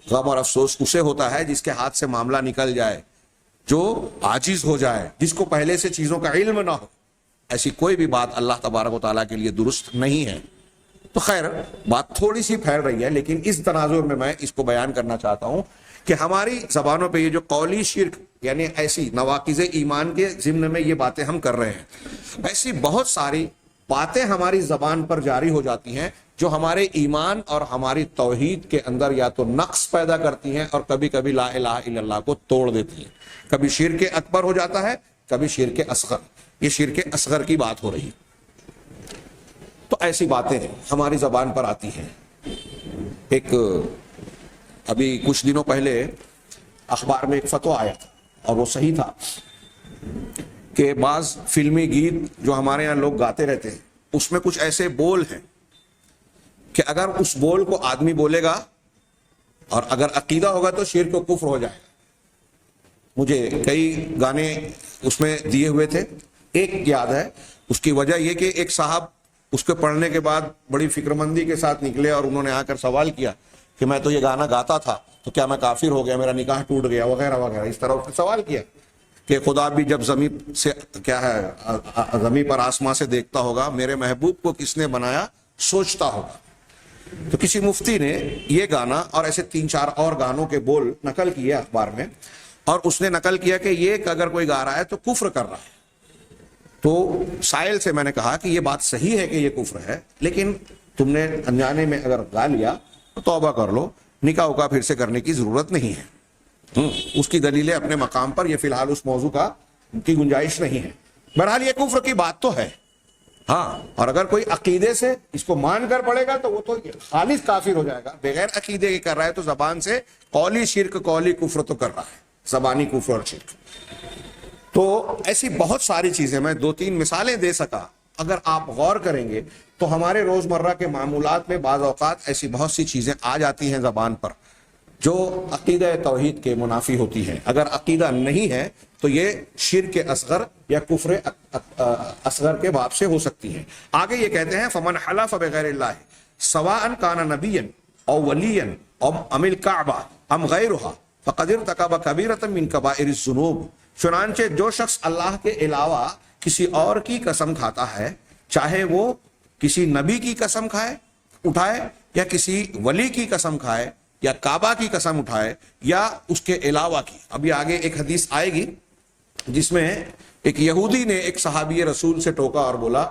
غم اور افسوس اسے ہوتا ہے جس کے ہاتھ سے معاملہ نکل جائے، جو عاجز ہو جائے، جس کو پہلے سے چیزوں کا علم نہ ہو. ایسی کوئی بھی بات اللہ تبارک و تعالیٰ کے لیے درست نہیں ہے. تو خیر، بات تھوڑی سی پھیل رہی ہے، لیکن اس تناظر میں اس کو بیان کرنا چاہتا ہوں کہ ہماری زبانوں پہ یہ جو قولی شرک، یعنی ایسی نواقض ایمان کے ضمن میں یہ باتیں ہم کر رہے ہیں، ایسی بہت ساری باتیں ہماری زبان پر جاری ہو جاتی ہیں جو ہمارے ایمان اور ہماری توحید کے اندر یا تو نقص پیدا کرتی ہیں اور کبھی کبھی لا الہ الا اللہ کو توڑ دیتی ہیں. کبھی شرک اکبر ہو جاتا ہے، کبھی شرک اصغر. یہ شرک اصغر کی بات ہو رہی ہے. تو ایسی باتیں ہماری زبان پر آتی ہیں. ایک ابھی کچھ دنوں پہلے اخبار میں ایک فتویٰ آیا تھا اور وہ صحیح تھا کہ بعض فلمی گیت جو ہمارے یہاں لوگ گاتے رہتے ہیں اس میں کچھ ایسے بول ہیں کہ اگر اس بول کو آدمی بولے گا اور اگر عقیدہ ہوگا تو شرک و کفر ہو جائے گا. مجھے کئی گانے اس میں دیے ہوئے تھے. ایک یاد ہے، اس کی وجہ یہ کہ ایک صاحب اس کو پڑھنے کے بعد بڑی فکر مندی کے ساتھ نکلے اور انہوں نے آ کر سوال کیا کہ میں تو یہ گانا گاتا تھا تو کیا میں کافر ہو گیا، میرا نکاح ٹوٹ گیا وغیرہ وغیرہ. اس طرح اس نے سوال کیا کہ خدا بھی جب زمین سے کیا ہے زمین پر آسمان سے دیکھتا ہوگا، میرے محبوب کو کس نے بنایا سوچتا ہوگا. تو کسی مفتی نے یہ گانا اور ایسے 3-4 اور گانوں کے بول نقل کیے اخبار میں، اور اس نے نقل کیا کہ یہ اگر کوئی گا رہا ہے تو کفر کر رہا ہے. تو سائل سے میں نے کہا کہ یہ بات صحیح ہے کہ یہ کفر ہے، لیکن تم نے انجانے میں اگر گا لیا تو توبہ کر لو، نکاح وکاح پھر سے کرنے کی ضرورت نہیں ہے. اس کی دلیلیں اپنے مقام پر، یہ فی الحال اس موضوع کی گنجائش نہیں ہے. بہرحال یہ کفر کی بات تو ہے. ہاں، اور اگر کوئی عقیدے سے اس کو مان کر پڑے گا تو وہ تو خالص کافر ہو جائے گا. بغیر عقیدے کے کر رہا ہے تو زبان سے قولی شرک، قولی کفر تو کر رہا ہے، زبانی کفر اور شرک. تو ایسی بہت ساری چیزیں، میں 2-3 مثالیں دے سکا. اگر آپ غور کریں گے تو ہمارے روزمرہ کے معمولات میں بعض اوقات ایسی بہت سی چیزیں آ جاتی ہیں زبان پر جو عقیدہ توحید کے منافی ہوتی ہیں. اگر عقیدہ نہیں ہے تو تو یہ شرک اصغر یا کفر اصغر کے باب سے ہو سکتی ہے۔ آگے یہ کہتے ہیں فمن حلف بغیر اللہ سواء کان نبیا او ولیا او ام الکعبہ ام غیرها فقد ارتکب کبیرۃ من کبائر الذنوب، چنانچہ جو شخص اللہ کے علاوہ کسی اور کی قسم کھاتا ہے، چاہے وہ کسی نبی کی قسم اٹھائے یا کسی ولی کی قسم کھائے یا کعبہ کی قسم اٹھائے یا اس کے علاوہ کی۔ اب یہ آگے ایک حدیث آئے گی جس میں ایک یہودی نے ایک صحابی رسول سے ٹوکا اور بولا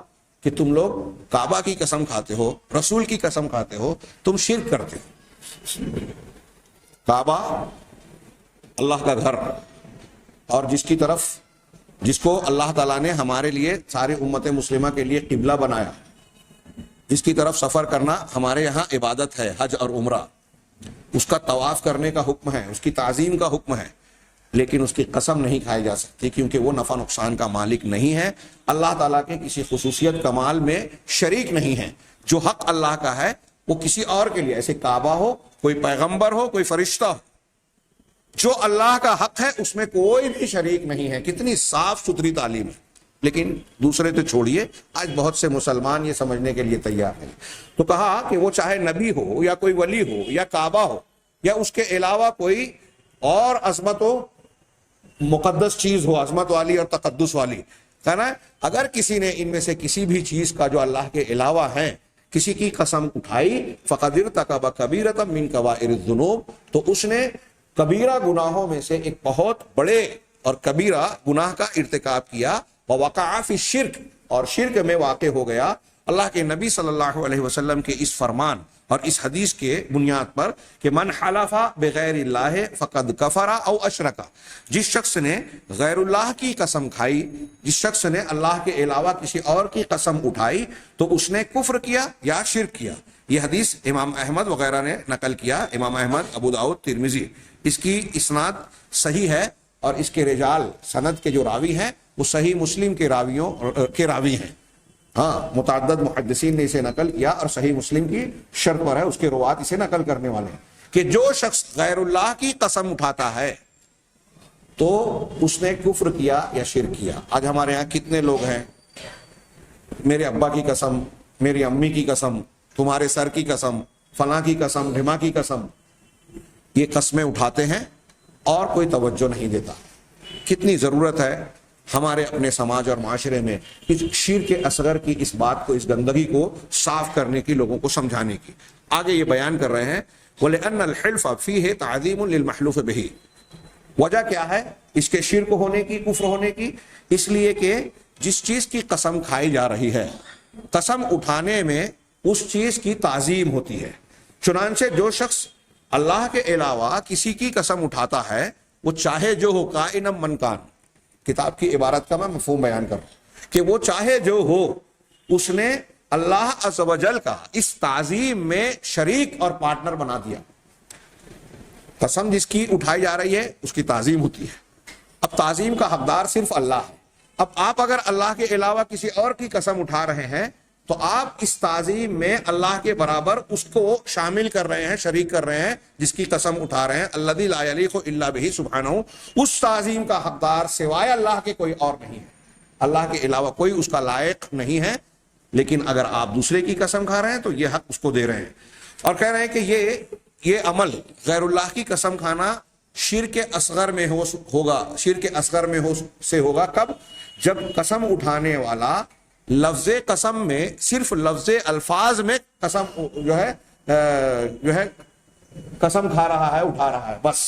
کہ تم لوگ کعبہ کی قسم کھاتے ہو، رسول کی قسم کھاتے ہو، تم شرک کرتے ہو۔ کعبہ اللہ کا گھر، اور جس کو اللہ تعالیٰ نے ہمارے لیے ساری امت مسلمہ کے لیے قبلہ بنایا، جس کی طرف سفر کرنا ہمارے یہاں عبادت ہے، حج اور عمرہ، اس کا طواف کرنے کا حکم ہے، اس کی تعظیم کا حکم ہے، لیکن اس کی قسم نہیں کھائی جا سکتی کیونکہ وہ نفع نقصان کا مالک نہیں ہے، اللہ تعالیٰ کے کسی خصوصیت کمال میں شریک نہیں ہے۔ جو حق اللہ کا ہے وہ کسی اور کے لیے، ایسے کعبہ ہو، کوئی پیغمبر ہو، کوئی فرشتہ ہو، جو اللہ کا حق ہے اس میں کوئی بھی شریک نہیں ہے۔ کتنی صاف ستھری تعلیم ہے، لیکن دوسرے تو چھوڑیے، آج بہت سے مسلمان یہ سمجھنے کے لیے تیار ہیں۔ تو کہا کہ وہ چاہے نبی ہو یا کوئی ولی ہو یا کعبہ ہو یا اس کے علاوہ کوئی اور عظمت و مقدس چیز ہو، عظمت والی اور تقدس والی، کہنا ہے اگر کسی نے ان میں سے کسی بھی چیز کا جو اللہ کے علاوہ ہے کسی کی قسم اٹھائی، فقد ارتکب کبیرۃ من کبائر الذنوب، تو اس نے کبیرہ گناہوں میں سے ایک بہت بڑے اور کبیرہ گناہ کا ارتکاب کیا، ووقع فی الشرک، اور شرک میں واقع ہو گیا۔ اللہ کے نبی صلی اللہ علیہ وسلم کے اس فرمان اور اس حدیث کے بنیاد پر کہ من حلف بغیر اللہ فقد کفر او اشرک، جس شخص نے غیر اللہ کی قسم کھائی، جس شخص نے اللہ کے علاوہ کسی اور کی قسم اٹھائی تو اس نے کفر کیا یا شرک کیا۔ یہ حدیث امام احمد وغیرہ نے نقل کیا، امام احمد، ابو داؤد، ترمذی۔ اس کی اسناد صحیح ہے اور اس کے رجال، سند کے جو راوی ہیں وہ صحیح مسلم کے راوی ہیں۔ ہاں، متعدد محدثین نے اسے نقل کیا اور صحیح مسلم کی شرط پر ہے، اس کے روات اسے نقل کرنے والے ہیں کہ جو شخص غیر اللہ کی قسم اٹھاتا ہے تو اس نے کفر کیا یا شرک کیا۔ آج ہمارے ہاں کتنے لوگ ہیں، میرے ابا کی قسم، میری امی کی قسم، تمہارے سر کی قسم، فلاں کی قسم، ڈھما کی قسم، یہ قسمیں اٹھاتے ہیں اور کوئی توجہ نہیں دیتا۔ کتنی ضرورت ہے ہمارے اپنے سماج اور معاشرے میں اس شرک اصغر کی اس بات کو، اس گندگی کو صاف کرنے کی، لوگوں کو سمجھانے کی۔ آگے یہ بیان کر رہے ہیں وَلِأَنَّ الْحِلْفَ فِيهِ تَعْظِيمٌ لِلْمَحْلُوفِ بِهِ، وجہ کیا ہے اس کے شرک ہونے کی، کفر ہونے کی؟ اس لیے کہ جس چیز کی قسم کھائی جا رہی ہے، قسم اٹھانے میں اس چیز کی تعظیم ہوتی ہے۔ چنانچہ جو شخص اللہ کے علاوہ کسی کی قسم اٹھاتا ہے، وہ چاہے جو ہو، کائنم من کان، کتاب کی عبارت کا میں مفہوم بیان کر رہا ہوں کہ وہ چاہے جو ہو، اس نے اللہ عز و جل کا اس تعظیم میں شریک اور پارٹنر بنا دیا۔ قسم جس کی اٹھائی جا رہی ہے اس کی تعظیم ہوتی ہے۔ اب تعظیم کا حقدار صرف اللہ ہے۔ اب آپ اگر اللہ کے علاوہ کسی اور کی قسم اٹھا رہے ہیں تو آپ اس تعظیم میں اللہ کے برابر اس کو شامل کر رہے ہیں، شریک کر رہے ہیں جس کی قسم اٹھا رہے ہیں۔ الذی لا یلیق الا بہ سبحانہ، اس تعظیم کا حقدار سوائے اللہ کے کوئی اور نہیں ہے، اللہ کے علاوہ کوئی اس کا لائق نہیں ہے۔ لیکن اگر آپ دوسرے کی قسم کھا رہے ہیں تو یہ حق اس کو دے رہے ہیں، اور کہہ رہے ہیں کہ یہ عمل غیر اللہ کی قسم کھانا شرک اصغر میں ہوگا، شرک اصغر میں ہوگا کب؟ جب قسم اٹھانے والا لفظ قسم میں صرف لفظ الفاظ میں قسم جو ہے قسم کھا رہا ہے، اٹھا رہا ہے، بس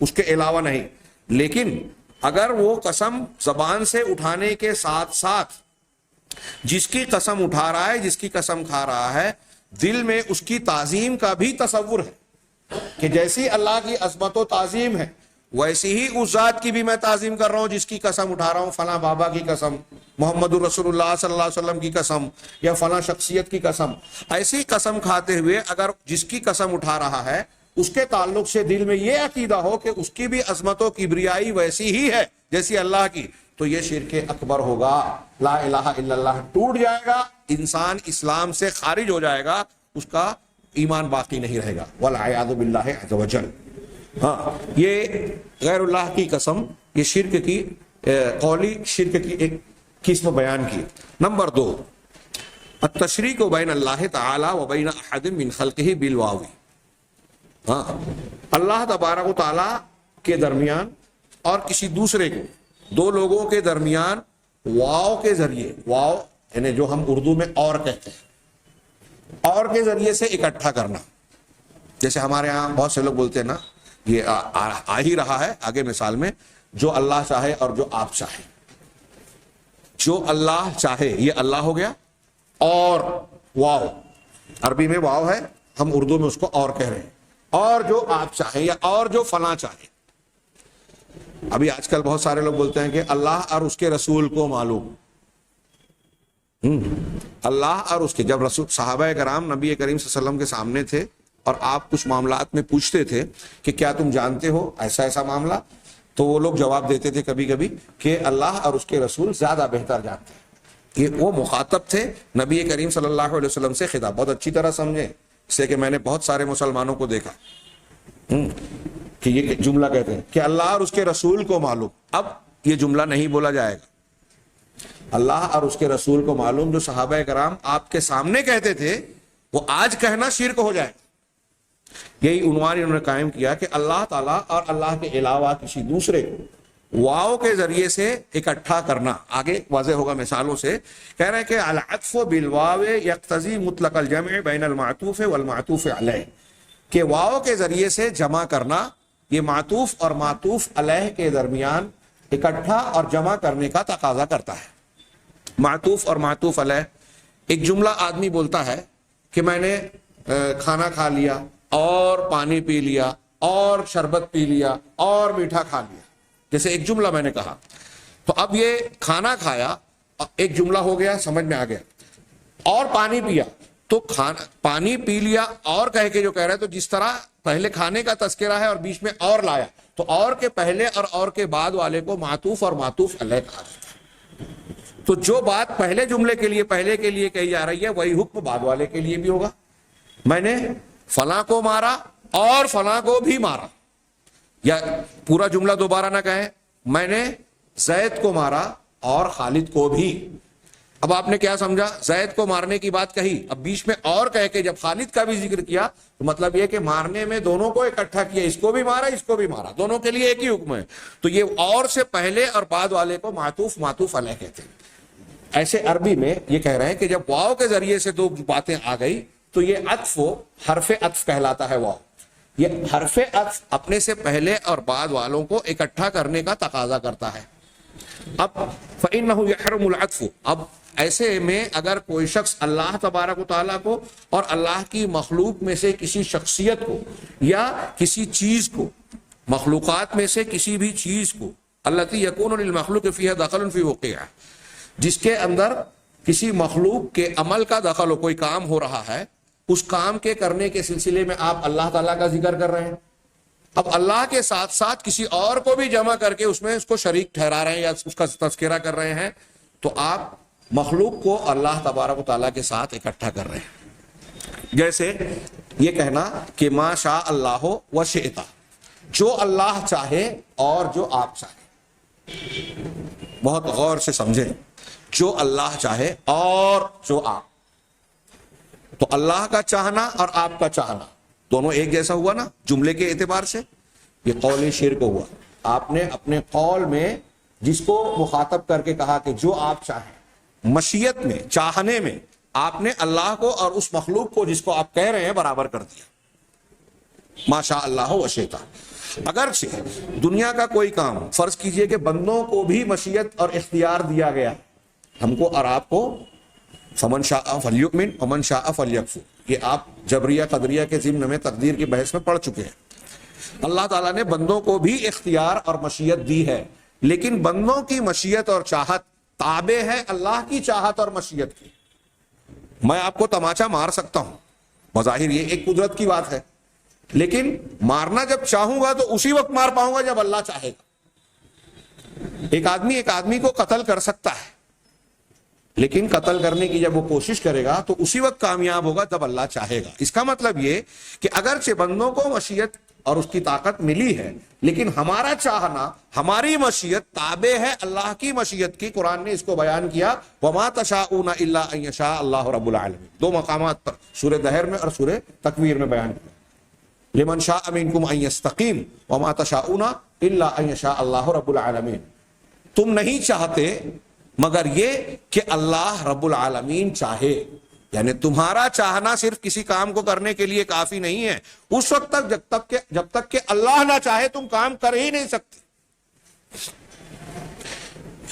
اس کے علاوہ نہیں۔ لیکن اگر وہ قسم زبان سے اٹھانے کے ساتھ ساتھ جس کی قسم اٹھا رہا ہے، جس کی قسم کھا رہا ہے، دل میں اس کی تعظیم کا بھی تصور ہے کہ جیسی اللہ کی عظمت و تعظیم ہے ویسی ہی اس ذات کی بھی میں تعظیم کر رہا ہوں جس کی قسم اٹھا رہا ہوں، فلاں بابا کی قسم، محمد رسول اللہ صلی اللہ علیہ وسلم کی قسم، یا فلاں شخصیت کی قسم۔ ایسی قسم کھاتے ہوئے اگر جس کی قسم اٹھا رہا ہے اس کے تعلق سے دل میں یہ عقیدہ ہو کہ اس کی بھی عظمت و کبریائی ویسی ہی ہے جیسی اللہ کی، تو یہ شرک اکبر ہوگا۔ لا الہ الا اللہ ٹوٹ جائے گا، انسان اسلام سے خارج ہو جائے گا، اس کا ایمان باقی نہیں رہے گا، والعیاذ باللہ عز وجل۔ ہاں، یہ غیر اللہ کی قسم، یہ شرک کی قولی شرک کی ایک قسم بیان کی. نمبر 2 التشریک بین اللہ تعالی و بین احد من خلقہ بالواو. ہاں، اللہ تبارک و تعالی کے درمیان اور کسی دوسرے کو، دو لوگوں کے درمیان واو کے ذریعے، واو یعنی جو ہم اردو میں اور کہتے ہیں، اور کے ذریعے سے اکٹھا کرنا. جیسے ہمارے ہاں بہت سے لوگ بولتے ہیں نا، یہ آ ہی رہا ہے آگے مثال میں، جو اللہ چاہے اور جو آپ چاہے. جو اللہ چاہے یہ اللہ ہو گیا، اور واو عربی میں واو ہے، ہم اردو میں اس کو اور کہہ رہے ہیں. اور جو آپ چاہیں یا اور جو فلاں چاہے. ابھی آج کل بہت سارے لوگ بولتے ہیں کہ اللہ اور اس کے رسول کو معلوم. اللہ اور اس کے، جب رسول صحابہ کرام نبی کریم صلی اللہ علیہ وسلم کے سامنے تھے اور آپ کچھ معاملات میں پوچھتے تھے کہ کیا تم جانتے ہو ایسا ایسا معاملہ، تو وہ لوگ جواب دیتے تھے کبھی کبھی کہ اللہ اور اس کے رسول زیادہ بہتر جانتے ہیں. کہ وہ مخاطب تھے نبی کریم صلی اللہ علیہ وسلم سے خطاب. بہت اچھی طرح سمجھیں، اس لیے کہ میں نے بہت سارے مسلمانوں کو دیکھا کہ یہ جملہ کہتے ہیں کہ اللہ اور اس کے رسول کو معلوم. اب یہ جملہ نہیں بولا جائے گا. اللہ اور اس کے رسول کو معلوم جو صحابہ کرام آپ کے سامنے کہتے تھے، وہ آج کہنا شرک ہو جائے. یہی عنوان انہوں نے قائم کیا کہ اللہ تعالیٰ اور اللہ کے علاوہ کسی دوسرے کو واو کے ذریعے سے اکٹھا کرنا. آگے واضح ہوگا مثالوں سے. کہہ رہے ہیں کہ العطف بالواو یقتضی مطلق الجمع بین المعطوف والمعطوف علیہ، کہ واو کے ذریعے سے جمع کرنا یہ معطوف اور معطوف علیہ کے درمیان اکٹھا اور جمع کرنے کا تقاضا کرتا ہے. معطوف اور معطوف علیہ، ایک جملہ آدمی بولتا ہے کہ میں نے کھانا کھا لیا اور پانی پی لیا اور شربت پی لیا اور میٹھا کھا لیا. جیسے ایک جملہ میں نے کہا، تو اب یہ کھانا کھایا ایک جملہ ہو گیا، سمجھ میں آ گیا. اور پانی پیا، تو کھانا پانی پی لیا اور کہہ کے جو کہہ رہا ہے، تو جس طرح پہلے کھانے کا تذکرہ ہے اور بیچ میں اور لایا، تو اور کے پہلے اور کے بعد والے کو معطوف اور معطوف علیہ کہا جاتا ہے. تو جو بات پہلے جملے کے لیے پہلے کے لیے کہی جا رہی ہے، وہی حکم بعد والے کے لیے بھی ہوگا. میں نے فلاں کو مارا اور فلاں کو بھی مارا، یا پورا جملہ دوبارہ نہ کہیں، میں نے زید کو مارا اور خالد کو بھی. اب آپ نے کیا سمجھا؟ زید کو مارنے کی بات کہی، اب بیچ میں اور کہہ کے جب خالد کا بھی ذکر کیا، تو مطلب یہ کہ مارنے میں دونوں کو اکٹھا کیا، اس کو بھی مارا اس کو بھی مارا، دونوں کے لیے ایک ہی حکم ہے. تو یہ اور سے پہلے اور بعد والے کو معطوف معطوف علیہ کہتے ہیں. ایسے عربی میں یہ کہہ رہے ہیں کہ جب واو کے ذریعے سے دو باتیں آ گئی تو یہ عطف حرف عطف کہلاتا ہے. واو یہ حرف عطف اپنے سے پہلے اور بعد والوں کو اکٹھا کرنے کا تقاضا کرتا ہے. اب فإنه يحرم العطف، اب ایسے میں اگر کوئی شخص اللہ تبارک و تعالیٰ کو اور اللہ کی مخلوق میں سے کسی شخصیت کو یا کسی چیز کو، مخلوقات میں سے کسی بھی چیز کو، التي يكون للمخلوق فيها دخل في وقوعها، جس کے اندر کسی مخلوق کے عمل کا دخل ہو، کوئی کام ہو رہا ہے، اس کام کے کرنے کے سلسلے میں آپ اللہ تعالیٰ کا ذکر کر رہے ہیں. اب اللہ کے ساتھ ساتھ کسی اور کو بھی جمع کر کے اس میں اس کو شریک ٹھہرا رہے ہیں یا اس کا تذکرہ کر رہے ہیں، تو آپ مخلوق کو اللہ تبارک و تعالیٰ کے ساتھ اکٹھا کر رہے ہیں. جیسے یہ کہنا کہ ما شاء اللہ و شئت، جو اللہ چاہے اور جو آپ چاہے. بہت غور سے سمجھیں، جو اللہ چاہے اور جو آپ. تو اللہ کا چاہنا اور آپ کا چاہنا دونوں ایک جیسا ہوا نا جملے کے اعتبار سے. یہ قول شرک ہوا. آپ نے اپنے قول میں جس کو مخاطب کر کے کہا کہ جو آپ چاہیں، مشیت میں، چاہنے میں آپ نے اللہ کو اور اس مخلوق کو جس کو آپ کہہ رہے ہیں برابر کر دیا. ما شاء اللہ و شئت. اگرچہ دنیا کا کوئی کام، فرض کیجئے کہ بندوں کو بھی مشیت اور اختیار دیا گیا، ہم کو اور آپ کو، فمن شاء فلیؤمن ومن شاء فلیکفر، یہ آپ جبریہ قدریہ کے ضمن میں تقدیر کی بحث میں پڑھ چکے ہیں. اللہ تعالیٰ نے بندوں کو بھی اختیار اور مشیت دی ہے، لیکن بندوں کی مشیت اور چاہت تابع ہے اللہ کی چاہت اور مشیت کی. میں آپ کو تماچا مار سکتا ہوں، بظاہر یہ ایک قدرت کی بات ہے، لیکن مارنا جب چاہوں گا تو اسی وقت مار پاؤں گا جب اللہ چاہے گا. ایک آدمی کو قتل کر سکتا ہے، لیکن قتل کرنے کی جب وہ کوشش کرے گا تو اسی وقت کامیاب ہوگا جب اللہ چاہے گا. اس کا مطلب یہ کہ اگرچہ بندوں کو مشیت اور اس کی طاقت ملی ہے، لیکن ہمارا چاہنا، ہماری مشیت تابع ہے اللہ کی مشیت کی۔ قرآن نے اس کو بیان کیا وما تشاءون الا ان یشاء اللہ رب العالمین، دو مقامات پر، سورہ دہر میں اور سورہ تکویر میں بیان کیا۔ لمن شاء منکم ان یستقیم وما تشاءون الا ان یشاء اللہ رب العالمین، تم نہیں چاہتے مگر یہ کہ اللہ رب العالمین چاہے، یعنی تمہارا چاہنا صرف کسی کام کو کرنے کے لیے کافی نہیں ہے، اس وقت تک جب تک کہ اللہ نہ چاہے تم کام کر ہی نہیں سکتے۔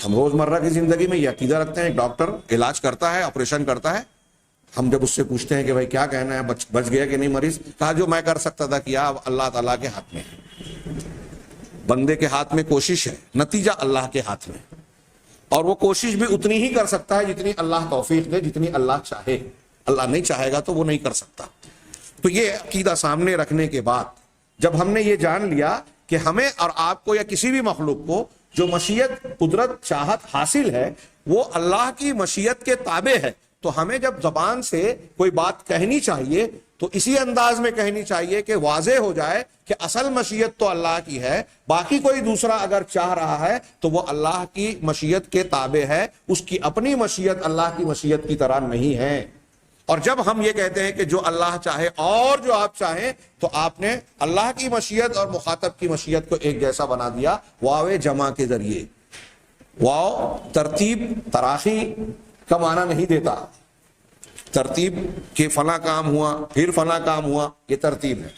ہم روزمرہ کی زندگی میں یہ عقیدہ رکھتے ہیں، ایک ڈاکٹر علاج کرتا ہے، آپریشن کرتا ہے، ہم جب اس سے پوچھتے ہیں کہ بھائی کیا کہنا ہے، بچ گیا کہ نہیں مریض، کہا جو میں کر سکتا تھا کیا، اب اللہ تعالیٰ کے ہاتھ میں ہے۔ بندے کے ہاتھ میں کوشش ہے، نتیجہ اللہ کے ہاتھ میں، اور وہ کوشش بھی اتنی ہی کر سکتا ہے جتنی اللہ توفیق دے، جتنی اللہ چاہے۔ اللہ نہیں چاہے گا تو وہ نہیں کر سکتا۔ تو یہ عقیدہ سامنے رکھنے کے بعد جب ہم نے یہ جان لیا کہ ہمیں اور آپ کو یا کسی بھی مخلوق کو جو مشیت، قدرت، چاہت حاصل ہے وہ اللہ کی مشیت کے تابع ہے، تو ہمیں جب زبان سے کوئی بات کہنی چاہیے تو اسی انداز میں کہنی چاہیے کہ واضح ہو جائے کہ اصل مشیت تو اللہ کی ہے، باقی کوئی دوسرا اگر چاہ رہا ہے تو وہ اللہ کی مشیت کے تابع ہے، اس کی اپنی مشیت اللہ کی مشیت کی طرح نہیں ہے۔ اور جب ہم یہ کہتے ہیں کہ جو اللہ چاہے اور جو آپ چاہیں، تو آپ نے اللہ کی مشیت اور مخاطب کی مشیت کو ایک جیسا بنا دیا واو جمع کے ذریعے۔ واو ترتیب، تراخی کا معنی نہیں دیتا، ترتیب کہ فلاں کام ہوا پھر فلاں کام ہوا، یہ ترتیب ہے،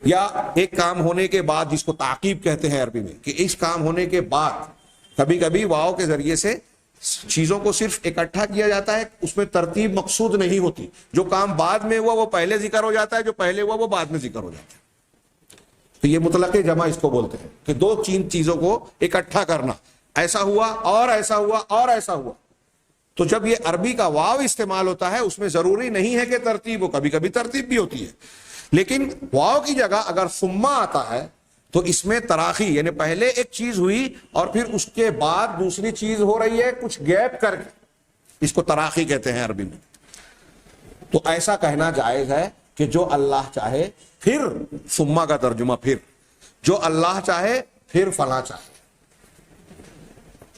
یا ایک کام ہونے کے بعد، جس کو تعقیب کہتے ہیں عربی میں، کہ اس کام ہونے کے بعد کبھی کبھی واو کے ذریعے سے چیزوں کو صرف اکٹھا کیا جاتا ہے، اس میں ترتیب مقصود نہیں ہوتی، جو کام بعد میں ہوا وہ پہلے ذکر ہو جاتا ہے، جو پہلے ہوا وہ بعد میں ذکر ہو جاتا ہے۔ تو یہ مطلق جمع اس کو بولتے ہیں کہ دو چیزوں کو اکٹھا کرنا، ایسا ہوا اور ایسا ہوا اور ایسا ہوا۔ تو جب یہ عربی کا واو استعمال ہوتا ہے اس میں ضروری نہیں ہے کہ ترتیب ہو، کبھی کبھی ترتیب بھی ہوتی ہے، لیکن واو کی جگہ اگر ثم آتا ہے تو اس میں تراخی، یعنی پہلے ایک چیز ہوئی اور پھر اس کے بعد دوسری چیز ہو رہی ہے کچھ گیپ کر کے، اس کو تراخی کہتے ہیں عربی میں۔ تو ایسا کہنا جائز ہے کہ جو اللہ چاہے، پھر ثم کا ترجمہ پھر، جو اللہ چاہے پھر فلاں چاہے۔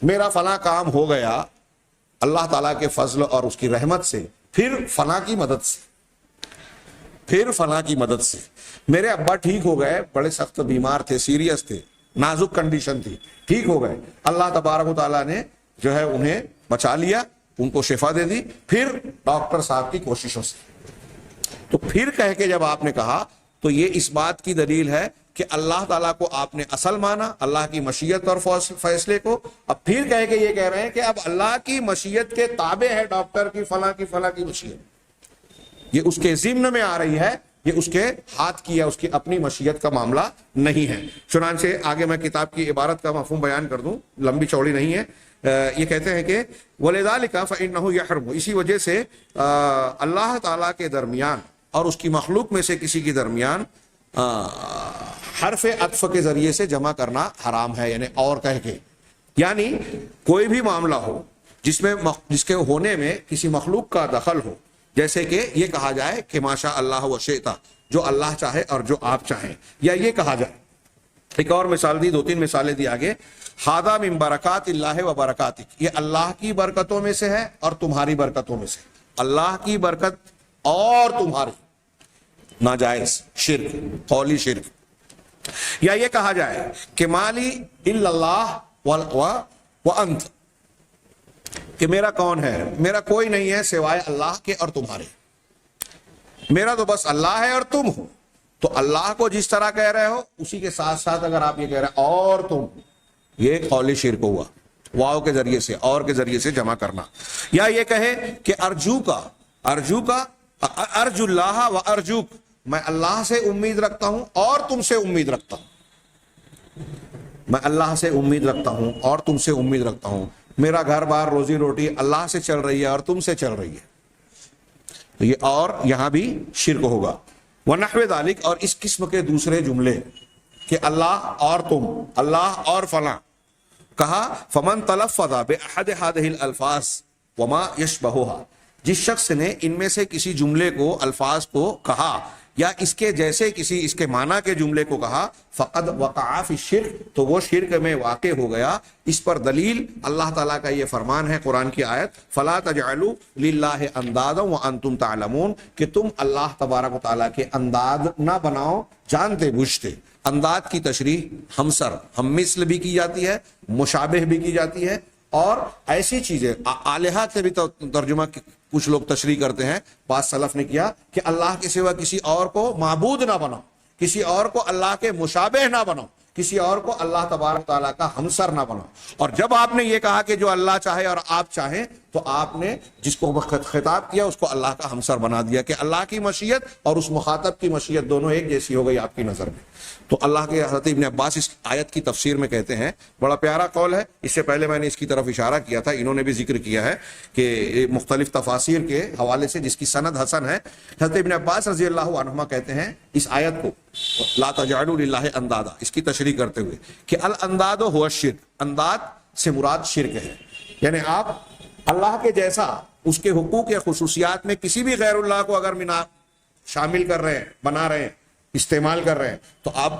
میرا فلاں کام ہو گیا اللہ تعالیٰ کے فضل اور اس کی رحمت سے، پھر فلاں کی مدد سے، پھر فلاں کی مدد سے۔ میرے ابا ٹھیک ہو گئے، بڑے سخت بیمار تھے، سیریس تھے، نازک کنڈیشن تھی، ٹھیک ہو گئے، اللہ تبارک و تعالیٰ نے جو ہے انہیں بچا لیا، ان کو شفا دے دی، پھر ڈاکٹر صاحب کی کوششوں سے۔ تو پھر کہہ کے جب آپ نے کہا تو یہ اس بات کی دلیل ہے کہ اللہ تعالیٰ کو آپ نے اصل مانا، اللہ کی مشیت اور فیصلے کو، اب پھر کہہ کے یہ کہہ رہے ہیں کہ اب اللہ کی مشیت کے تابع ہے ڈاکٹر کی فلاں کی مشیت، یہ اس کے ضمن میں آ رہی ہے، یہ اس کے ہاتھ کی یا اس کی اپنی مشیت کا معاملہ نہیں ہے۔ چنانچہ آگے میں کتاب کی عبارت کا مفہوم بیان کر دوں، لمبی چوڑی نہیں ہے۔ یہ کہتے ہیں کہ وَلِذَلِكَ فَإِنَّهُ يَحْرُمُ، اسی وجہ سے اللہ تعالیٰ کے درمیان اور اس کی مخلوق میں سے کسی کے درمیان حرف عطف کے ذریعے سے جمع کرنا حرام ہے، یعنی اور کہہ کے، یعنی کوئی بھی معاملہ ہو جس کے ہونے میں کسی مخلوق کا دخل ہو، جیسے کہ یہ کہا جائے کہ ماشاء اللہ وشئتا، جو اللہ چاہے اور جو آپ چاہیں، یا یہ کہا جائے، ایک اور مثال دی، 2-3 مثالیں دی آگے، ھذا من برکات اللہ و برکاتک، یہ اللہ کی برکتوں میں سے ہے اور تمہاری برکتوں میں سے، اللہ کی برکت اور تمہاری، ناجائز شرک، قولی شرک۔ یا یہ کہا جائے کہ مالی الا اللہ وانت، کہ میرا کون ہے، میرا کوئی نہیں ہے سوائے اللہ کے اور تمہارے، میرا تو بس اللہ ہے اور تم ہو۔ تو اللہ کو جس طرح کہہ رہے ہو اسی کے ساتھ ساتھ اگر آپ یہ کہہ رہے ہیں اور تم، یہ قولی شرک ہوا، واو کے ذریعے سے، اور کے ذریعے سے جمع کرنا۔ یا یہ کہے کہ ارجو کا ارجو اللہ و ارجوک، میں اللہ سے امید رکھتا ہوں اور تم سے امید رکھتا ہوں، میں اللہ سے امید رکھتا ہوں اور تم سے امید رکھتا ہوں، میرا گھر بار روزی روٹی اللہ سے چل رہی ہے اور تم سے چل رہی ہے، تو یہ اور یہاں بھی شرک ہوگا۔ وَنَحْوِ ذَلِكَ، اور اس قسم کے دوسرے جملے کہ اللہ اور تم، اللہ اور فلاں، کہا فَمَن تَلَفَّظَ بِأَحَدِ هَذِهِ الْأَلْفَاظِ وَمَا يَشْبَهُهَا، جس شخص نے ان میں سے کسی جملے کو، الفاظ کو کہا یا اس کے جیسے کسی اس کے معنی کے جملے کو کہا فقد وقع فی الشرک تو وہ شرک میں واقع ہو گیا. اس پر دلیل اللہ تعالیٰ کا یہ فرمان ہے قرآن کی آیت فلا تجعلوا للہ اندادا وانتم تعلمون کہ تم اللہ تبارک و تعالیٰ کے انداد نہ بناؤ جانتے بوجھتے. انداد کی تشریح ہمسر ہم مثل بھی کی جاتی ہے, مشابہ بھی کی جاتی ہے, اور ایسی چیزیں آلہہ سے بھی ترجمہ کچھ لوگ تشریح کرتے ہیں. بعض سلف نے کیا کہ اللہ کے سوا کسی اور کو معبود نہ بناؤ, کسی اور کو اللہ کے مشابہ نہ بناؤ, کسی اور کو اللہ تبارک تعالیٰ کا ہمسر نہ بناؤ. اور جب آپ نے یہ کہا کہ جو اللہ چاہے اور آپ چاہیں تو آپ نے جس کو خطاب کیا اس کو اللہ کا ہمسر بنا دیا کہ اللہ کی مشیت اور اس مخاطب کی مشیت دونوں ایک جیسی ہو گئی آپ کی نظر میں. تو اللہ کے حضرت ابن عباس اس آیت کی تفسیر میں کہتے ہیں, بڑا پیارا قول ہے, اس سے پہلے میں نے اس کی طرف اشارہ کیا تھا, انہوں نے بھی ذکر کیا ہے کہ مختلف تفاسیر کے حوالے سے جس کی سند حسن ہے. حضرت ابن عباس رضی اللہ عنہما کہتے ہیں اس آیت کو لا تجعلوا للہ اندادا اس کی تشریح کرتے ہوئے کہ الانداد هو الشرک, انداد سے مراد شرک ہے. یعنی آپ اللہ کے جیسا اس کے حقوق یا خصوصیات میں کسی بھی غیر اللہ کو اگر شامل کر رہے ہیں, بنا رہے ہیں, استعمال کر رہے ہیں تو آپ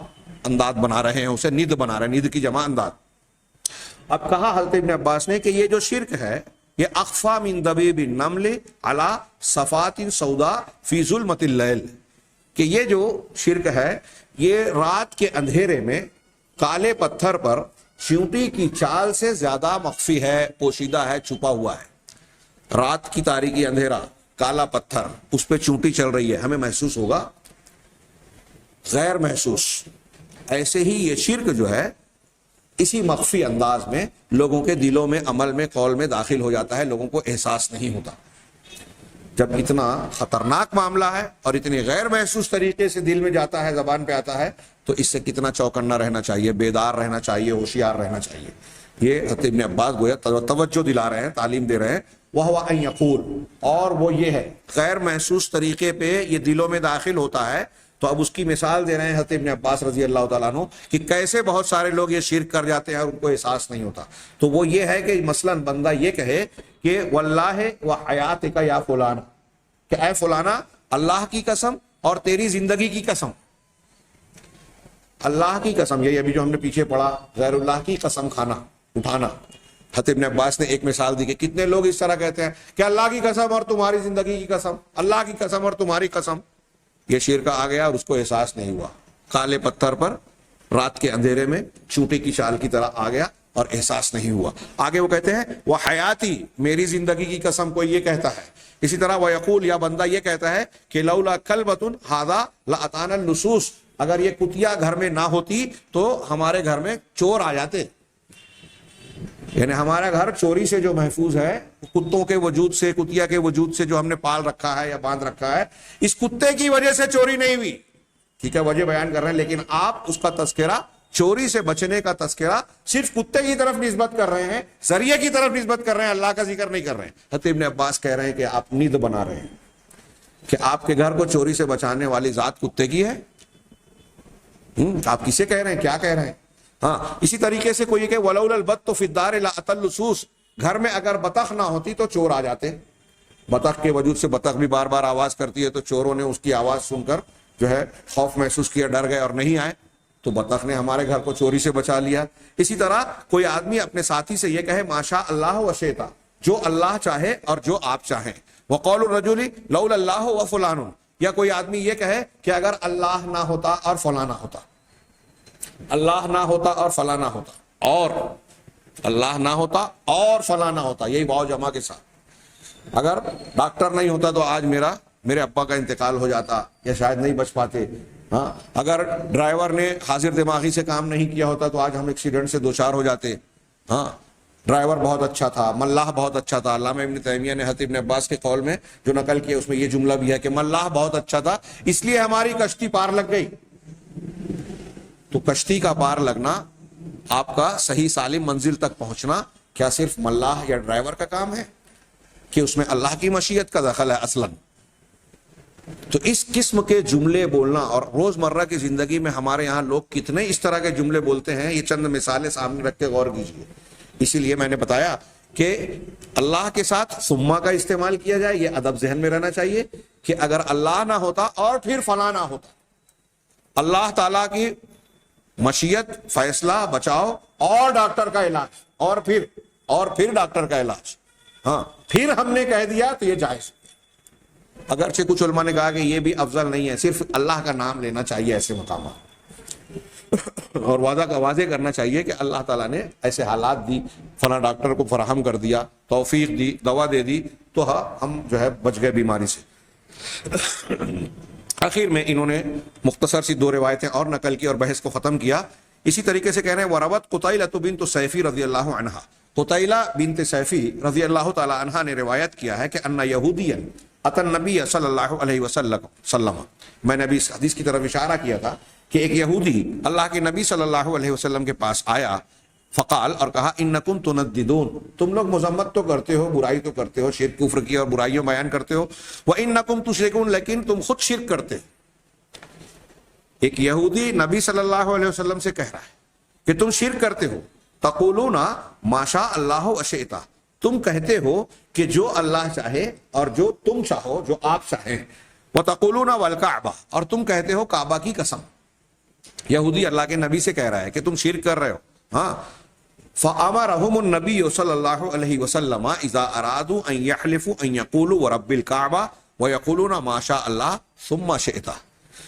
انداد بنا رہے ہیں, اسے ند بنا رہے ہیں, ند کی جمع انداد. اب کہا حضرت ابن عباس نے کہ یہ جو شرک ہے یہ اخفا من دبیب النمل علی صفات سودا فی ظلمت اللیل, کہ یہ جو شرک ہے یہ رات کے اندھیرے میں کالے پتھر پر چیونٹی کی چال سے زیادہ مخفی ہے, پوشیدہ ہے, چھپا ہوا ہے. رات کی تاریکی, اندھیرا, کالا پتھر, اس پہ چونٹی چل رہی ہے, ہمیں محسوس ہوگا غیر محسوس. ایسے ہی یہ شرک جو ہے اسی مخفی انداز میں لوگوں کے دلوں میں, عمل میں, قول میں داخل ہو جاتا ہے, لوگوں کو احساس نہیں ہوتا. جب اتنا خطرناک معاملہ ہے اور اتنی غیر محسوس طریقے سے دل میں جاتا ہے, زبان پہ آتا ہے, تو اس سے کتنا چوکنا رہنا چاہیے, بیدار رہنا چاہیے, ہوشیار رہنا چاہیے. یہ حضرت ابن عباس گویا توجہ دلا رہے ہیں, تعلیم دے رہے ہیں. وَهُوَ أَن يَقُولُ, اور وہ یہ ہے غیر محسوس طریقے پہ یہ دلوں میں داخل ہوتا ہے. تو اب اس کی مثال دے رہے ہیں حضرت ابن عباس رضی اللہ تعالیٰ عنہ کہ کیسے بہت سارے لوگ یہ شرک کر جاتے ہیں اور ان کو احساس نہیں ہوتا. تو وہ یہ ہے کہ مثلا بندہ یہ کہے کہ واللہ وحیاتک یا فلانا, کہ اے فلانا اللہ کی قسم اور تیری زندگی کی قسم, اللہ کی قسم, یہ ابھی جو ہم نے پیچھے پڑھا غیر اللہ کی قسم کھانا, اٹھانا. حضرت ابن عباس نے ایک مثال دی کہ کتنے لوگ اس طرح کہتے ہیں کہ اللہ کی قسم اور تمہاری زندگی کی قسم, اللہ کی قسم اور تمہاری قسم. یہ شرک آ گیا اور اس کو احساس نہیں ہوا, کالے پتھر پر رات کے اندھیرے میں چونٹی کی چال کی طرح آ گیا اور احساس نہیں ہوا. آگے وہ کہتے ہیں وہ حیاتی, میری زندگی کی قسم کوئی یہ کہتا ہے. اسی طرح وہ یقول, یا بندہ یہ کہتا ہے کہ لولا کلبۃ ھذا لاتانا اللصوص, اگر یہ کتیا گھر میں نہ ہوتی تو ہمارے گھر میں چور آ جاتے. یعنی ہمارا گھر چوری سے جو محفوظ ہے, کتوں کے وجود سے, کتیا کے وجود سے جو ہم نے پال رکھا ہے یا باندھ رکھا ہے, اس کتے کی وجہ سے چوری نہیں ہوئی. ٹھیک ہے, وجہ بیان کر رہے ہیں, لیکن آپ اس کا تذکرہ, چوری سے بچنے کا تذکرہ صرف کتے کی طرف نسبت کر رہے ہیں, ذریعے کی طرف نسبت کر رہے ہیں, اللہ کا ذکر نہیں کر رہے ہیں. حضرت ابن عباس کہہ رہے ہیں کہ آپ ند بنا رہے ہیں کہ آپ کے گھر کو چوری سے بچانے والی ذات کتے کی ہے. آپ کسے کہہ رہے ہیں, کیا کہہ رہے ہیں؟ ہاں, اسی طریقے سے کوئی کہ ولولا البت فی الدار لاتى اللصوص, گھر میں اگر بطخ نہ ہوتی تو چور آ جاتے. بطخ کے وجود سے, بطخ بھی بار بار آواز کرتی ہے تو چوروں نے اس کی آواز سن کر جو ہے خوف محسوس کیا, ڈر گئے اور نہیں آئے, تو بطخ نے ہمارے گھر کو چوری سے بچا لیا. اسی طرح کوئی آدمی اپنے ساتھی سے یہ کہے ماشاء اللہ وشئتا, جو اللہ چاہے اور جو آپ چاہیں. وقول الرجل لولا اللہ وفلان, یا کوئی آدمی یہ کہے کہ اگر اللہ نہ ہوتا اور فلانا ہوتا, اللہ نہ ہوتا اور فلانا ہوتا, اور اللہ نہ ہوتا اور فلانا ہوتا, یہی واو جمع کے ساتھ. اگر ڈاکٹر نہیں ہوتا تو آج میرے ابا کا انتقال ہو جاتا یا شاید نہیں بچ پاتے. ہاں, اگر ڈرائیور نے حاضر دماغی سے کام نہیں کیا ہوتا تو آج ہم ایکسیڈنٹ سے دوچار ہو جاتے. ہاں, ڈرائیور بہت اچھا تھا, ملاح بہت اچھا تھا. علامہ ابن تیمیہ نے حضرت ابن عباس کے قول میں جو نقل کیا اس میں یہ جملہ بھی ہے کہ ملاح بہت اچھا تھا اس لیے ہماری کشتی پار لگ گئی. تو کشتی کا پار لگنا, آپ کا صحیح سالم منزل تک پہنچنا کیا صرف ملاح یا ڈرائیور کا کام ہے کہ اس میں اللہ کی مشیت کا دخل ہے اصلاً؟ تو اس قسم کے جملے بولنا, اور روزمرہ کی زندگی میں ہمارے یہاں لوگ کتنے اس طرح کے جملے بولتے ہیں, یہ چند مثالیں سامنے رکھ کے غور کیجیے. اسی لیے میں نے بتایا کہ اللہ کے ساتھ ثم کا استعمال کیا جائے, یہ ادب ذہن میں رہنا چاہیے. کہ اگر اللہ نہ ہوتا اور پھر فلاں نہ ہوتا، اللہ تعالیٰ کی مشیت، فیصلہ، بچاؤ اور ڈاکٹر کا علاج، اور پھر ڈاکٹر کا علاج، ہاں پھر ہم نے کہہ دیا تو یہ جائز۔ اگرچہ کچھ علماء نے کہا کہ یہ بھی افضل نہیں ہے، صرف اللہ کا نام لینا چاہیے ایسے مقامات، اور واضح کرنا چاہیے کہ اللہ تعالیٰ نے ایسے حالات دی، فلاں ڈاکٹر کو فراہم کر دیا، توفیق دی، دوا دے دی، تو ہم جو ہے بچ گئے بیماری سے۔ آخر میں انہوں نے مختصر سی 2 روایتیں اور نقل کی اور بحث کو ختم کیا۔ اسی طریقے سے کہہ رہے ہیں وروت قطیلۃ بنت سیفی رضی اللہ عنہا، قطیلہ بنت سیفی رضی اللہ تعالی عنہا نے روایت کیا ہے کہ ان یہودیا اتى النبی صلی اللہ علیہ وسلم، میں نے ابھی اس حدیث کی طرف اشارہ کیا تھا کہ ایک یہودی اللہ کے نبی صلی اللہ علیہ وسلم کے پاس آیا، فقال، اور کہا انکم تنددون، تم لوگ مذمت تو کرتے ہو، برائی تو کرتے ہو، شرک کفر کی اور برائیوں بیان کرتے ہو، وانکم تشرکون، لیکن تم خود شرک کرتے۔ ایک یہودی نبی صلی اللہ علیہ وسلم سے کہہ رہا ہے کہ تم شرک کرتے ہو، تقولون ما شاء اللہ وشئت، تم کہتے ہو کہ جو اللہ چاہے اور جو تم چاہو، جو آپ چاہیں، وتقولون والکعبہ، اور تم کہتے ہو کعبہ کی قسم۔ یہودی اللہ کے نبی سے کہہ رہا ہے کہ تم شرک کر رہے ہو، ہاں۔ فامرهم النبی صلی اللہ علیہ وسلم اذا ارادوا ان يحلفوا ان يقولوا ورب الكعبہ ويقولون ما شاء اللہ ثم شئت،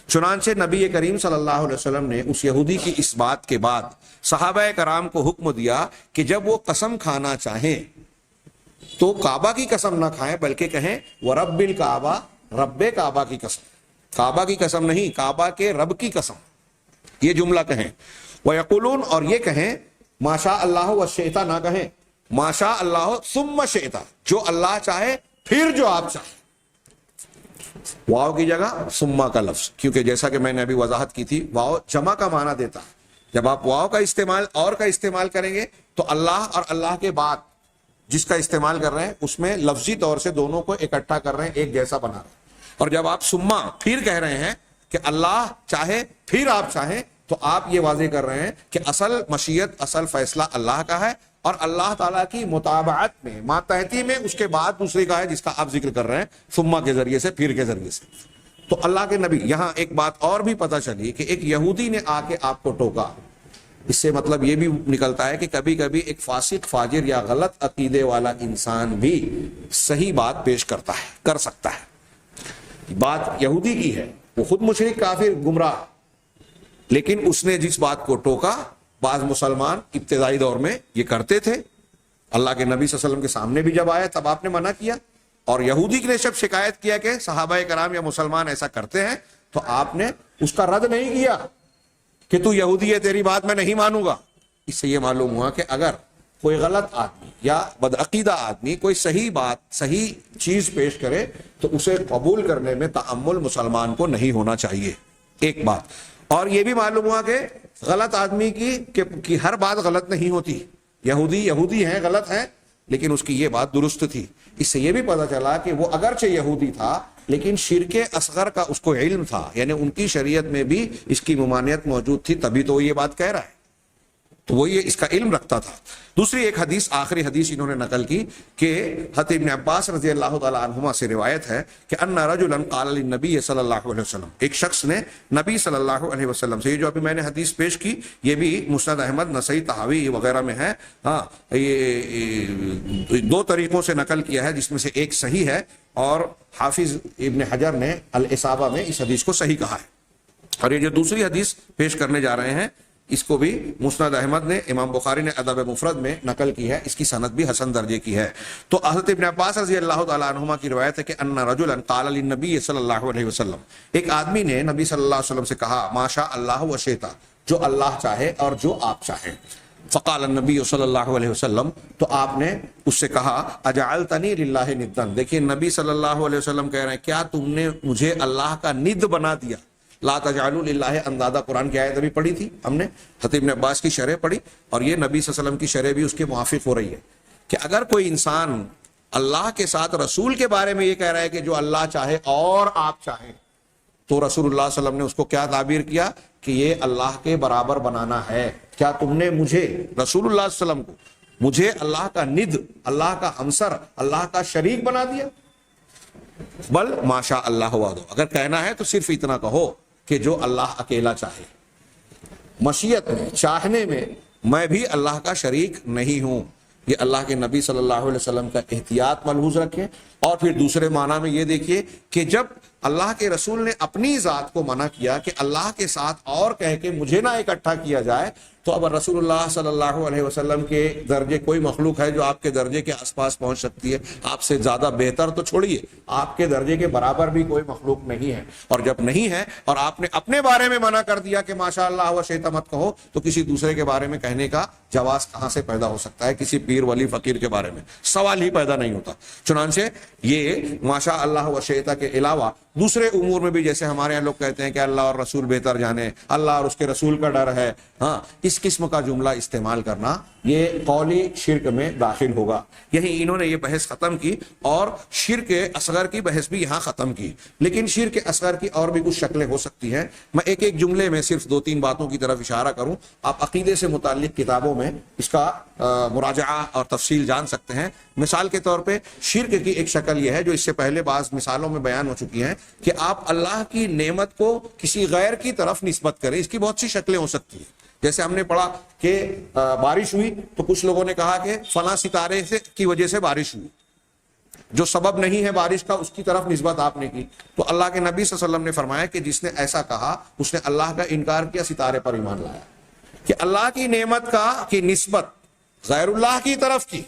چنانچہ نبی کریم صلی اللہ علیہ وسلم نے اس یہودی کی اس بات کے بعد صحابہ کرام کو حکم دیا کہ جب وہ قسم کھانا چاہیں تو کعبہ کی قسم نہ کھائیں، بلکہ کہیں ورب الکعبہ، رب کعبہ کی قسم، کعبہ کی قسم نہیں، کعبہ کے رب کی قسم، یہ جملہ کہیں۔ وَيَقُولُونَ، اور یہ کہیں ما شاء اللہ وشئت، نہ کہیں ما شاء اللہ ثم شئت، جو اللہ چاہے پھر جو آپ چاہیں، واو کی جگہ ثم کا لفظ، کیونکہ جیسا کہ میں نے ابھی وضاحت کی تھی واو جمع کا معنی دیتا ہے۔ جب آپ واو کا استعمال اور کا استعمال کریں گے تو اللہ اور اللہ کے بعد جس کا استعمال کر رہے ہیں اس میں لفظی طور سے دونوں کو اکٹھا کر رہے ہیں، ایک جیسا بنا رہے ہیں۔ اور جب آپ ثم پھر کہہ رہے ہیں کہ اللہ چاہے پھر آپ چاہیں، تو آپ یہ واضح کر رہے ہیں کہ اصل مشیت، اصل فیصلہ اللہ کا ہے، اور اللہ تعالیٰ کی متابعت میں، ماتحتی میں اس کے بعد دوسری کا ہے جس کا آپ ذکر کر رہے ہیں ثم کے ذریعے سے، پھر کے ذریعے سے۔ تو اللہ کے نبی، یہاں ایک بات اور بھی پتہ چلی کہ ایک یہودی نے آ کے آپ کو ٹوکا، اس سے مطلب یہ بھی نکلتا ہے کہ کبھی کبھی ایک فاسق، فاجر یا غلط عقیدے والا انسان بھی صحیح بات پیش کرتا ہے، کر سکتا ہے۔ بات یہودی کی ہے، وہ خود مشرک، کافر، گمراہ، لیکن اس نے جس بات کو ٹوکا، بعض مسلمان ابتدائی دور میں یہ کرتے تھے، اللہ کے نبی صلی اللہ علیہ وسلم کے سامنے بھی جب آیا تب آپ نے منع کیا، اور یہودی نے جب شکایت کیا کہ صحابہ کرام یا مسلمان ایسا کرتے ہیں تو آپ نے اس کا رد نہیں کیا کہ تو یہودی ہے، تیری بات میں نہیں مانوں گا۔ اس سے یہ معلوم ہوا کہ اگر کوئی غلط آدمی یا بدعقیدہ آدمی کوئی صحیح بات، صحیح چیز پیش کرے تو اسے قبول کرنے میں تعمل مسلمان کو نہیں ہونا چاہیے، ایک بات۔ اور یہ بھی معلوم ہوا کہ غلط آدمی کی ہر بات غلط نہیں ہوتی، یہودی ہیں، غلط ہیں، لیکن اس کی یہ بات درست تھی۔ اس سے یہ بھی پتہ چلا کہ وہ اگرچہ یہودی تھا لیکن شرک اصغر کا اس کو علم تھا، یعنی ان کی شریعت میں بھی اس کی ممانعت موجود تھی، تبھی تو وہ یہ بات کہہ رہا ہے، تو وہ یہ اس کا علم رکھتا تھا۔ دوسری ایک حدیث، آخری حدیث انہوں نے نقل کی کہ حضرت ابن عباس رضی اللہ تعالی عنہما سے روایت ہے کہ ان رجلا قال للنبی صلی اللہ علیہ وسلم، ایک شخص نے نبی صلی اللہ علیہ وسلم سے، یہ جو ابھی میں نے حدیث پیش کی یہ بھی مسند احمد، نسائی، طحاوی وغیرہ میں ہے، ہاں یہ 2 طریقوں سے نقل کیا ہے جس میں سے ایک صحیح ہے، اور حافظ ابن حجر نے الاصابہ میں اس حدیث کو صحیح کہا ہے۔ اور یہ جو دوسری حدیث پیش کرنے جا رہے ہیں اس کو بھی مسند احمد نے، امام بخاری نے ادب مفرد میں نقل کی ہے، اس کی سند بھی حسن درجے کی ہے۔ تو حضرت ابن عباس رضی اللہ تعالی عنہما کی روایت ہے کہ ان رجلا قال للنبی صلی اللہ علیہ وسلم، ایک آدمی نے نبی صلی اللہ علیہ وسلم سے کہا ما شاء اللہ وشئت، جو اللہ چاہے اور جو آپ چاہیں۔ فقال النبی صلی اللہ علیہ وسلم، تو آپ نے اس سے کہا اجعلتنی للہ ندن، دیکھیے نبی صلی اللہ علیہ وسلم کہہ رہے ہیں کیا تم نے مجھے اللہ کا ند بنا دیا؟ لا تجعلوا للہ اندادا، قرآن کی آیت ابھی پڑھی تھی ہم نے، حضرت ابن عباس کی شرح پڑھی، اور یہ نبی صلی اللہ علیہ وسلم کی شرح بھی اس کے موافق ہو رہی ہے کہ اگر کوئی انسان اللہ کے ساتھ رسول کے بارے میں یہ کہہ رہا ہے کہ جو اللہ چاہے اور آپ چاہیں، تو رسول اللہ صلی اللہ علیہ وسلم نے اس کو کیا تعبیر کیا کہ یہ اللہ کے برابر بنانا ہے۔ کیا تم نے مجھے، رسول اللہ صلی اللہ علیہ وسلم کو، مجھے اللہ کا ند، اللہ کا ہمسر، اللہ کا شریک بنا دیا؟ بل ماشاء اللہ وحدہ، اگر کہنا ہے تو صرف اتنا کہو کہ جو اللہ اکیلا چاہے۔ مشیت میں، چاہنے میں بھی اللہ کا شریک نہیں ہوں۔ یہ اللہ کے نبی صلی اللہ علیہ وسلم کا احتیاط ملحوظ رکھیں۔ اور پھر دوسرے معنی میں یہ دیکھیے کہ جب اللہ کے رسول نے اپنی ذات کو منع کیا کہ اللہ کے ساتھ اور کہہ کے مجھے نہ اکٹھا کیا جائے، تو اب رسول اللہ صلی اللہ علیہ وسلم کے درجے کوئی مخلوق ہے جو آپ کے درجے کے آس پاس پہنچ سکتی ہے؟ آپ سے زیادہ بہتر تو چھوڑیے، آپ کے درجے کے برابر بھی کوئی مخلوق نہیں ہے۔ اور جب نہیں ہے اور آپ نے اپنے بارے میں منع کر دیا کہ ماشاء اللہ و شئت مت کہو، تو کسی دوسرے کے بارے میں کہنے کا جواز کہاں سے پیدا ہو سکتا ہے؟ کسی پیر ولی فقیر کے بارے میں سوال ہی پیدا نہیں ہوتا۔ چنانچہ یہ ماشاء اللہ و شئت کے علاوہ دوسرے امور میں بھی، جیسے ہمارے یہاں لوگ کہتے ہیں کہ اللہ اور رسول بہتر جانے، اللہ اور اس کے رسول کا ڈر ہے، ہاں، اس قسم کا جملہ استعمال کرنا یہ قولی شرک میں داخل ہوگا۔ یہی انہوں نے یہ بحث ختم کی اور شرک اصغر کی بحث بھی یہاں ختم کی۔ لیکن شرک اصغر کی اور بھی کچھ شکلیں ہو سکتی ہیں۔ میں ایک ایک جملے میں صرف 2-3 باتوں کی طرف اشارہ کروں، آپ عقیدے سے متعلق کتابوں میں اس کا مراجعہ اور تفصیل جان سکتے ہیں۔ مثال کے طور پہ شرک کی ایک شکل یہ ہے جو اس سے پہلے بعض مثالوں میں بیان ہو چکی ہیں کہ آپ اللہ کی نعمت کو کسی غیر کی طرف نسبت کریں۔ اس کی بہت سی شکلیں ہو سکتی ہیں۔ جیسے ہم نے پڑھا کہ بارش ہوئی تو کچھ لوگوں نے کہا کہ فلاں ستارے کی وجہ سے بارش ہوئی، جو سبب نہیں ہے بارش کا اس کی طرف نسبت آپ نے کی۔ تو اللہ کے نبی صلی اللہ علیہ وسلم نے فرمایا کہ جس نے ایسا کہا اس نے اللہ کا انکار کیا، ستارے پر ایمان لایا۔ کہ اللہ کی نعمت کی نسبت غیر اللہ کی طرف کی۔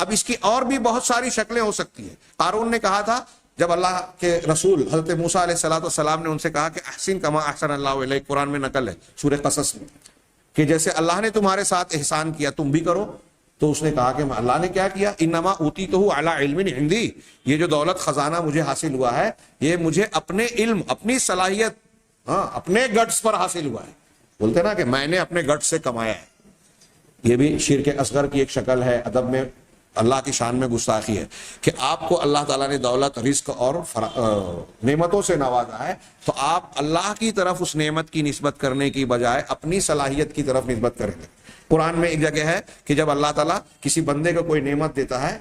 اب اس کی اور بھی بہت ساری شکلیں ہو سکتی ہیں۔ قارون نے کہا تھا جب اللہ کے رسول حضرت موسیٰ علیہ السلام نے ان سے کہا کہ احسن کما احسن اللہ علیک، قرآن میں نقل ہے سورہ قصص میں، کہ جیسے اللہ نے تمہارے ساتھ احسان کیا تم بھی کرو۔ تو اس نے کہا کہ اللہ نے کیا کیا، انما اوتیتہ علی علم عندی، یہ جو دولت خزانہ مجھے حاصل ہوا ہے یہ مجھے اپنے علم، اپنی صلاحیت، اپنے گٹس پر حاصل ہوا ہے۔ بولتے نا کہ میں نے اپنے گٹس سے کمایا ہے۔ یہ بھی شرک اصغر کی ایک شکل ہے۔ ادب میں اللہ کی شان میں گستاخی ہے کہ آپ کو اللہ تعالیٰ نے دولت، رزق اور نعمتوں سے نوازا ہے، تو آپ اللہ کی طرف اس نعمت کی نسبت کرنے کی بجائے اپنی صلاحیت کی طرف نسبت کریں گے۔ قرآن میں ایک جگہ ہے کہ جب اللہ تعالیٰ کسی بندے کو کوئی نعمت دیتا ہے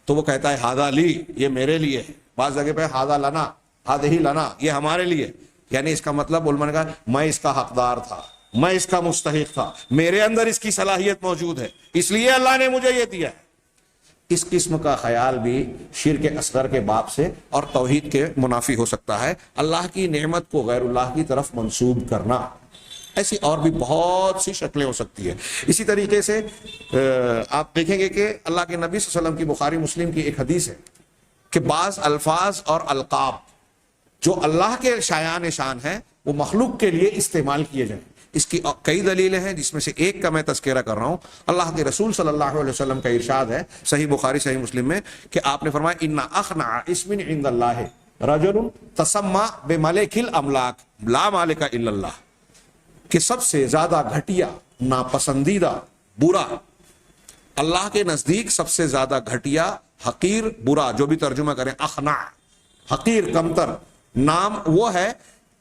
تو وہ کہتا ہے ھذا لی، یہ میرے لیے ہے۔ بعض جگہ پہ ھذا لنا، ھذہ لنا، یہ ہمارے لیے، یعنی اس کا مطلب علماء نے کہا میں اس کا حقدار تھا، میں اس کا مستحق تھا، میرے اندر اس کی صلاحیت موجود ہے، اس لیے اللہ نے مجھے یہ دیا ہے۔ اس قسم کا خیال بھی شرک اصغر کے باب سے اور توحید کے منافی ہو سکتا ہے۔ اللہ کی نعمت کو غیر اللہ کی طرف منسوب کرنا، ایسی اور بھی بہت سی شکلیں ہو سکتی ہیں۔ اسی طریقے سے آپ دیکھیں گے کہ اللہ کے نبی صلی اللہ علیہ وسلم کی بخاری مسلم کی ایک حدیث ہے کہ بعض الفاظ اور القاب جو اللہ کے شایان شان ہیں وہ مخلوق کے لیے استعمال کیے جائیں۔ اس کی کئی دلیلیں ہیں، جس میں سے ایک کا میں تذکرہ کر رہا ہوں۔ اللہ کے رسول صلی اللہ علیہ وسلم کا ارشاد ہے صحیح بخاری صحیح مسلم میں کہ آپ نے فرمایا ان اخنع اسم عند اللہ رجل تسمى بملک الاملاک لا مالک الا اللہ، کہ سب سے زیادہ گھٹیا، ناپسندیدہ، برا اللہ کے نزدیک سب سے زیادہ گھٹیا، حقیر، برا، جو بھی ترجمہ کریں، اخنع، حقیر، کمتر نام وہ ہے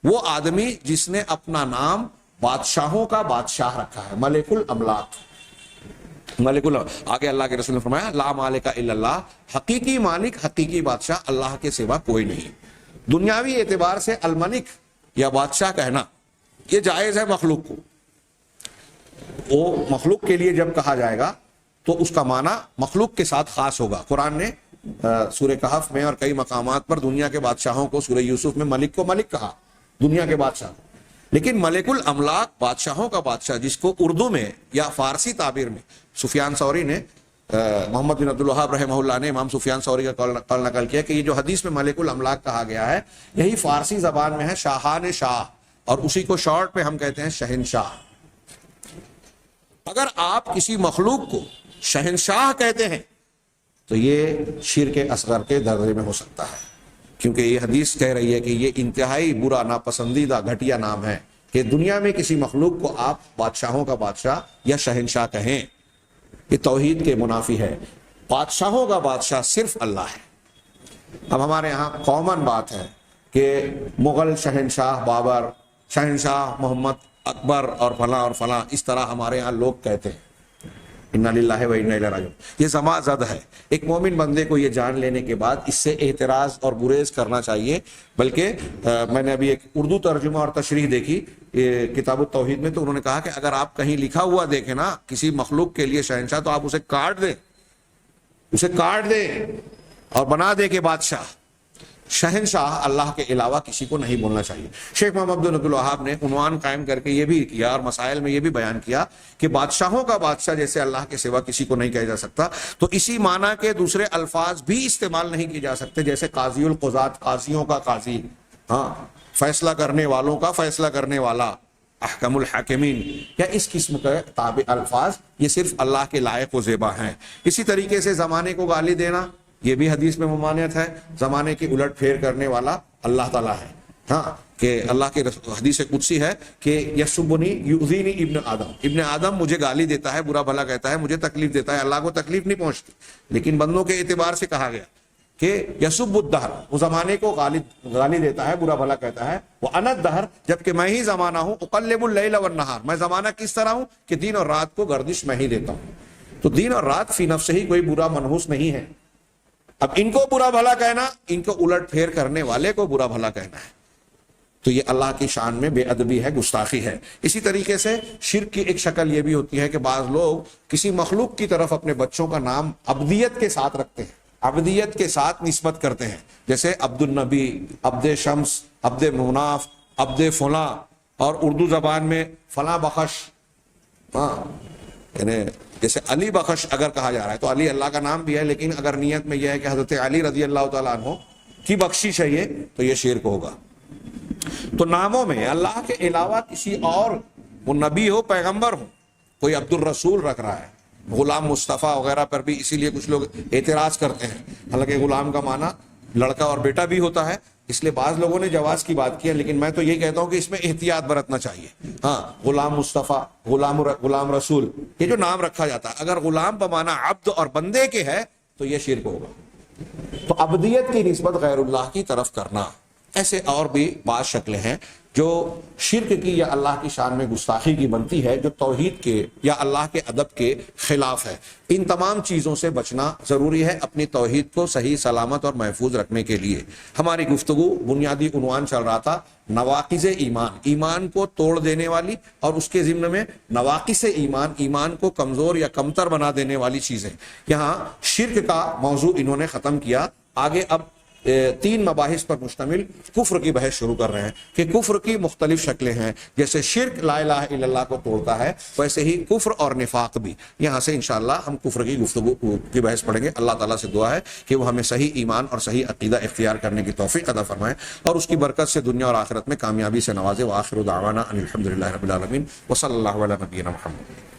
وہ آدمی جس نے اپنا نام بادشاہوں کا بادشاہ رکھا ہے، ملک الاملاک۔ آگے اللہ کے رسول نے فرمایا لا مالک الا اللہ، حقیقی مالک، حقیقی بادشاہ اللہ کے سوا کوئی نہیں۔ دنیاوی اعتبار سے الملک یا بادشاہ کہنا یہ جائز ہے مخلوق کو، وہ مخلوق کے لیے جب کہا جائے گا تو اس کا معنی مخلوق کے ساتھ خاص ہوگا۔ قرآن نے سورہ کہف میں اور کئی مقامات پر دنیا کے بادشاہوں کو، سورہ یوسف میں ملک کو ملک کہا، دنیا کے بادشاہ۔ لیکن ملک الاملاک، بادشاہوں کا بادشاہ، جس کو اردو میں یا فارسی تعبیر میں سفیان ثوری نے، محمد بن عبد الوہاب رحمہ اللہ نے امام سفیان ثوری کا قول نقل کیا کہ یہ جو حدیث میں ملک الاملاک کہا گیا ہے یہی فارسی زبان میں ہے شاہان شاہ، اور اسی کو شارٹ میں ہم کہتے ہیں شہنشاہ۔ اگر آپ کسی مخلوق کو شہنشاہ کہتے ہیں تو یہ شرک اصغر کے درجے میں ہو سکتا ہے، کیونکہ یہ حدیث کہہ رہی ہے کہ یہ انتہائی برا، ناپسندیدہ، گھٹیا نام ہے کہ دنیا میں کسی مخلوق کو آپ بادشاہوں کا بادشاہ یا شہنشاہ کہیں۔ یہ توحید کے منافی ہے۔ بادشاہوں کا بادشاہ صرف اللہ ہے۔ اب ہمارے ہاں کامن بات ہے کہ مغل شہنشاہ بابر، شہنشاہ محمد اکبر اور فلاں اس طرح ہمارے ہاں لوگ کہتے ہیں۔ انا للہ و انا الیہ راجعون. یہ زما زد ہے. ایک مومن بندے کو یہ جان لینے کے بعد اس سے اعتراض اور گریز کرنا چاہیے. بلکہ میں نے ابھی ایک اردو ترجمہ اور تشریح دیکھی کتاب التوحید میں, تو انہوں نے کہا کہ اگر آپ کہیں لکھا ہوا دیکھیں نا کسی مخلوق کے لیے شہنشاہ, تو آپ اسے کاٹ دیں, اسے کاٹ دیں اور بنا دے کے بادشاہ. شہنشاہ اللہ کے علاوہ کسی کو نہیں بولنا چاہیے. شیخ محمد عبد الوہاب نے عنوان قائم کر کے یہ بھی کیا اور مسائل میں یہ بھی بیان کیا کہ بادشاہوں کا بادشاہ جیسے اللہ کے سوا کسی کو نہیں کہا جا سکتا, تو اسی معنی کے دوسرے الفاظ بھی استعمال نہیں کیے جا سکتے, جیسے قاضی القضات, قاضیوں کا قاضی, ہاں, فیصلہ کرنے والوں کا فیصلہ کرنے والا, احکم الحاکمین, یا اس قسم کے تابع الفاظ یہ صرف اللہ کے لائق و زیبا ہیں. اسی طریقے سے زمانے کو گالی دینا یہ بھی حدیث میں ممانعت ہے. زمانے کی الٹ پھیر کرنے والا اللہ تعالیٰ ہے. ہاں, کہ اللہ کے حدیث قدسی ہے کہ یسبنی یؤذینی ابن آدم, ابن آدم مجھے گالی دیتا ہے, برا بھلا کہتا ہے, مجھے تکلیف دیتا ہے. اللہ کو تکلیف نہیں پہنچتی, لیکن بندوں کے اعتبار سے کہا گیا کہ یسب الدہر, وہ زمانے کو گالی دیتا ہے, برا بھلا کہتا ہے. وہ انا الدہر, جبکہ میں ہی زمانہ ہوں. اقلب اللیل والنہار, میں زمانہ کس طرح ہوں کہ دن اور رات کو گردش میں ہی دیتا ہوں. تو دن اور رات فی نفس ہی کوئی برا منحوس نہیں ہے. اب ان کو برا بھلا کہنا, ان کو الٹ پھیر کرنے والے کو برا بھلا کہنا ہے, تو یہ اللہ کی شان میں بے ادبی ہے, گستاخی ہے. اسی طریقے سے شرک کی ایک شکل یہ بھی ہوتی ہے کہ بعض لوگ کسی مخلوق کی طرف اپنے بچوں کا نام عبدیت کے ساتھ رکھتے ہیں, عبدیت کے ساتھ نسبت کرتے ہیں, جیسے عبد النبی, عبد شمس, عبد مناف, عبد فلاں, اور اردو زبان میں فلاں بخش, ہاں, یعنی جیسے علی بخش اگر کہا جا رہا ہے تو علی اللہ کا نام بھی ہے, لیکن اگر نیت میں یہ ہے کہ حضرت علی رضی اللہ تعالیٰ عنہ کی بخشش ہے یہ, تو یہ شرک ہوگا. تو ناموں میں اللہ کے علاوہ کسی اور, وہ نبی ہو پیغمبر ہو, کوئی عبد الرسول رکھ رہا ہے, غلام مصطفیٰ وغیرہ پر بھی اسی لیے کچھ لوگ اعتراض کرتے ہیں. حالانکہ غلام کا معنی لڑکا اور بیٹا بھی ہوتا ہے, اس لیے بعض لوگوں نے جواز کی بات کی ہے, لیکن میں تو یہ کہتا ہوں کہ اس میں احتیاط برتنا چاہیے. ہاں, غلام مصطفیٰ, غلام رسول, یہ جو نام رکھا جاتا ہے, اگر غلام بمانا عبد اور بندے کے ہے تو یہ شرک ہوگا. تو عبدیت کی نسبت غیر اللہ کی طرف کرنا, ایسے اور بھی بعض شکلیں ہیں جو شرک کی یا اللہ کی شان میں گستاخی کی بنتی ہے, جو توحید کے یا اللہ کے ادب کے خلاف ہے. ان تمام چیزوں سے بچنا ضروری ہے اپنی توحید کو صحیح سلامت اور محفوظ رکھنے کے لیے. ہماری گفتگو بنیادی عنوان چل رہا تھا نواقض ایمان, ایمان کو توڑ دینے والی اور اس کے ضمن میں نواقص ایمان, ایمان کو کمزور یا کمتر بنا دینے والی چیزیں. یہاں شرک کا موضوع انہوں نے ختم کیا. آگے اب 3 مباحث پر مشتمل کفر کی بحث شروع کر رہے ہیں کہ کفر کی مختلف شکلیں ہیں. جیسے شرک لا الہ الا اللہ کو توڑتا ہے, ویسے ہی کفر اور نفاق بھی. یہاں سے انشاءاللہ ہم کفر کی گفتگو کی بحث پڑھیں گے. اللہ تعالیٰ سے دعا ہے کہ وہ ہمیں صحیح ایمان اور صحیح عقیدہ اختیار کرنے کی توفیق عطا فرمائے, اور اس کی برکت سے دنیا اور آخرت میں کامیابی سے نوازے. وآخر دعوانا ان الحمد للہ رب العالمین, وصلی اللہ علی نبینا محمد.